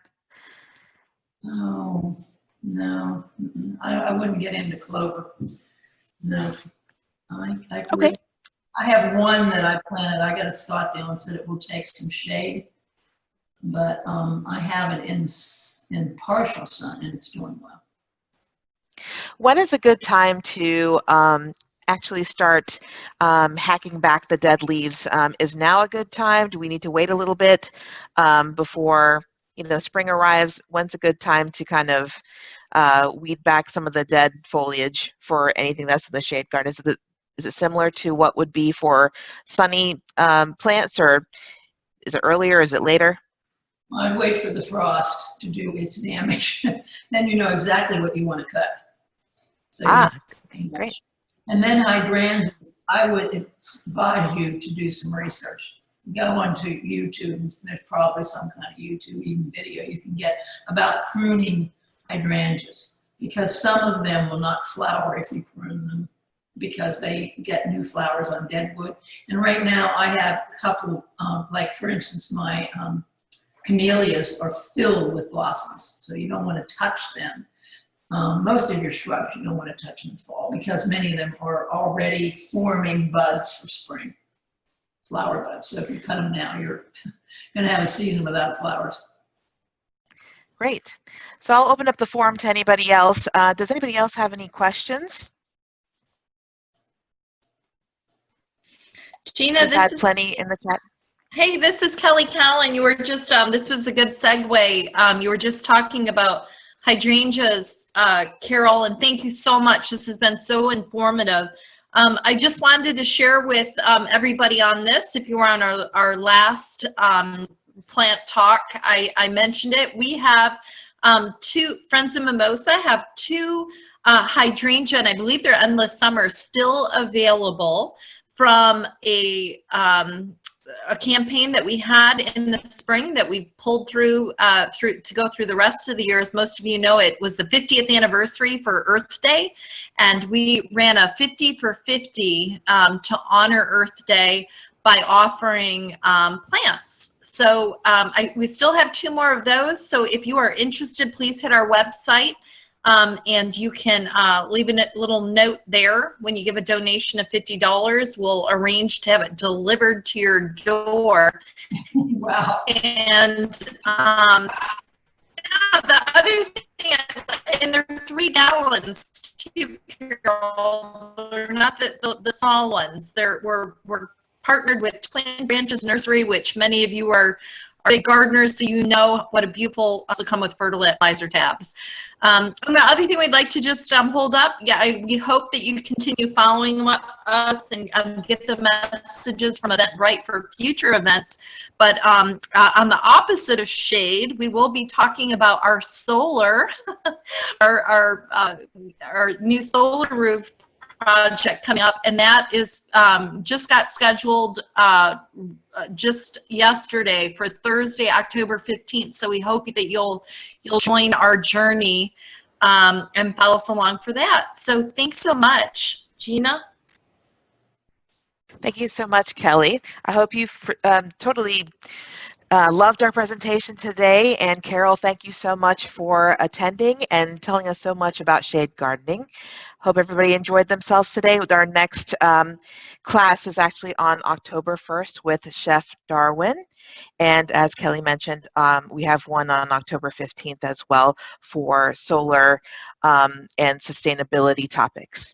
Oh, no. I wouldn't get into clover. No. Okay. I have one that I planted. I got it Scottsdale and said it will take some shade, but I have it in partial sun and it's doing well. When is a good time to actually start hacking back the dead leaves? Is now a good time? Do we need to wait a little bit before spring arrives? When's a good time to kind of weed back some of the dead foliage for anything that's in the shade garden? Is it similar to what would be for sunny plants, or is it earlier? Is it later? I'd wait for the frost to do its damage. Then you know exactly what you want to cut. So Okay, great. And then hydrangeas, I would advise you to do some research. Go onto YouTube, and there's probably some kind of YouTube even video you can get about pruning hydrangeas, because some of them will not flower if you prune them, because they get new flowers on dead wood. And right now I have a couple, like for instance, my camellias are filled with blossoms, so you don't want to touch them. Most of your shrubs you don't want to touch in the fall, because many of them are already forming buds for spring, flower buds. So if you cut them now, you're going to have a season without flowers. Great. So I'll open up the forum to anybody else. Does anybody else have any questions? Gina, We've had plenty in the chat. Hey, this is Kelly Callan. You were just, this was a good segue. You were just talking about hydrangeas, Carole, and thank you so much. This has been so informative. I just wanted to share with everybody on this, if you were on our last plant talk, I mentioned it. We have two, Friends of Mimosa have two hydrangea, and I believe they're Endless Summer, still available from a campaign that we had in the spring that we pulled through to go through the rest of the year. As most of you know, it was the 50th anniversary for Earth Day, and we ran a 50 for 50 to honor Earth Day by offering plants. So we still have two more of those. So if you are interested, please hit our website. And you can leave a little note there. When you give a donation of $50, we'll arrange to have it delivered to your door. Wow. And the other thing, and they're 3 gallons too, Carole. They're not the small ones. We're partnered with Twin Branches Nursery, which many of you are big gardeners, so you know what a beautiful, also come with fertilizer tabs. And the other thing we'd like to just hold up, we hope that you continue following us and get the messages from Eventbrite for future events. But on the opposite of shade, we will be talking about our solar, our new solar roof project coming up, and that is just got scheduled just yesterday for Thursday, October 15th. So we hope that you'll join our journey and follow us along for that. So thanks so much, Gina. Thank you so much, Kelly. I hope you've totally loved our presentation today. And Carole, thank you so much for attending and telling us so much about shade gardening. Hope everybody enjoyed themselves today. Our next class is actually on October 1st with Chef Darwin. And as Kelly mentioned, we have one on October 15th as well for solar and sustainability topics.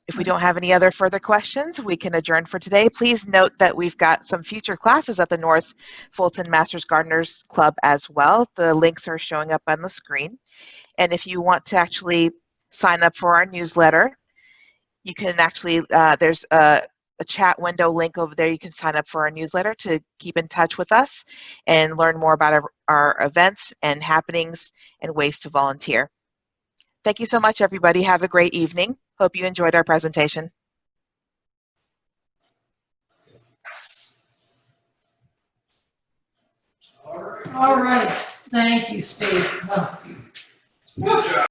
If we don't have any other further questions, we can adjourn for today. Please note that we've got some future classes at the North Fulton Masters Gardeners Club as well. The links are showing up on the screen. And if you want to actually sign up for our newsletter, you can actually, there's a a chat window link over there. You can sign up for our newsletter to keep in touch with us and learn more about our events and happenings and ways to volunteer. Thank you so much, everybody. Have a great evening. Hope you enjoyed our presentation. All right. Thank you, Steve. Good job.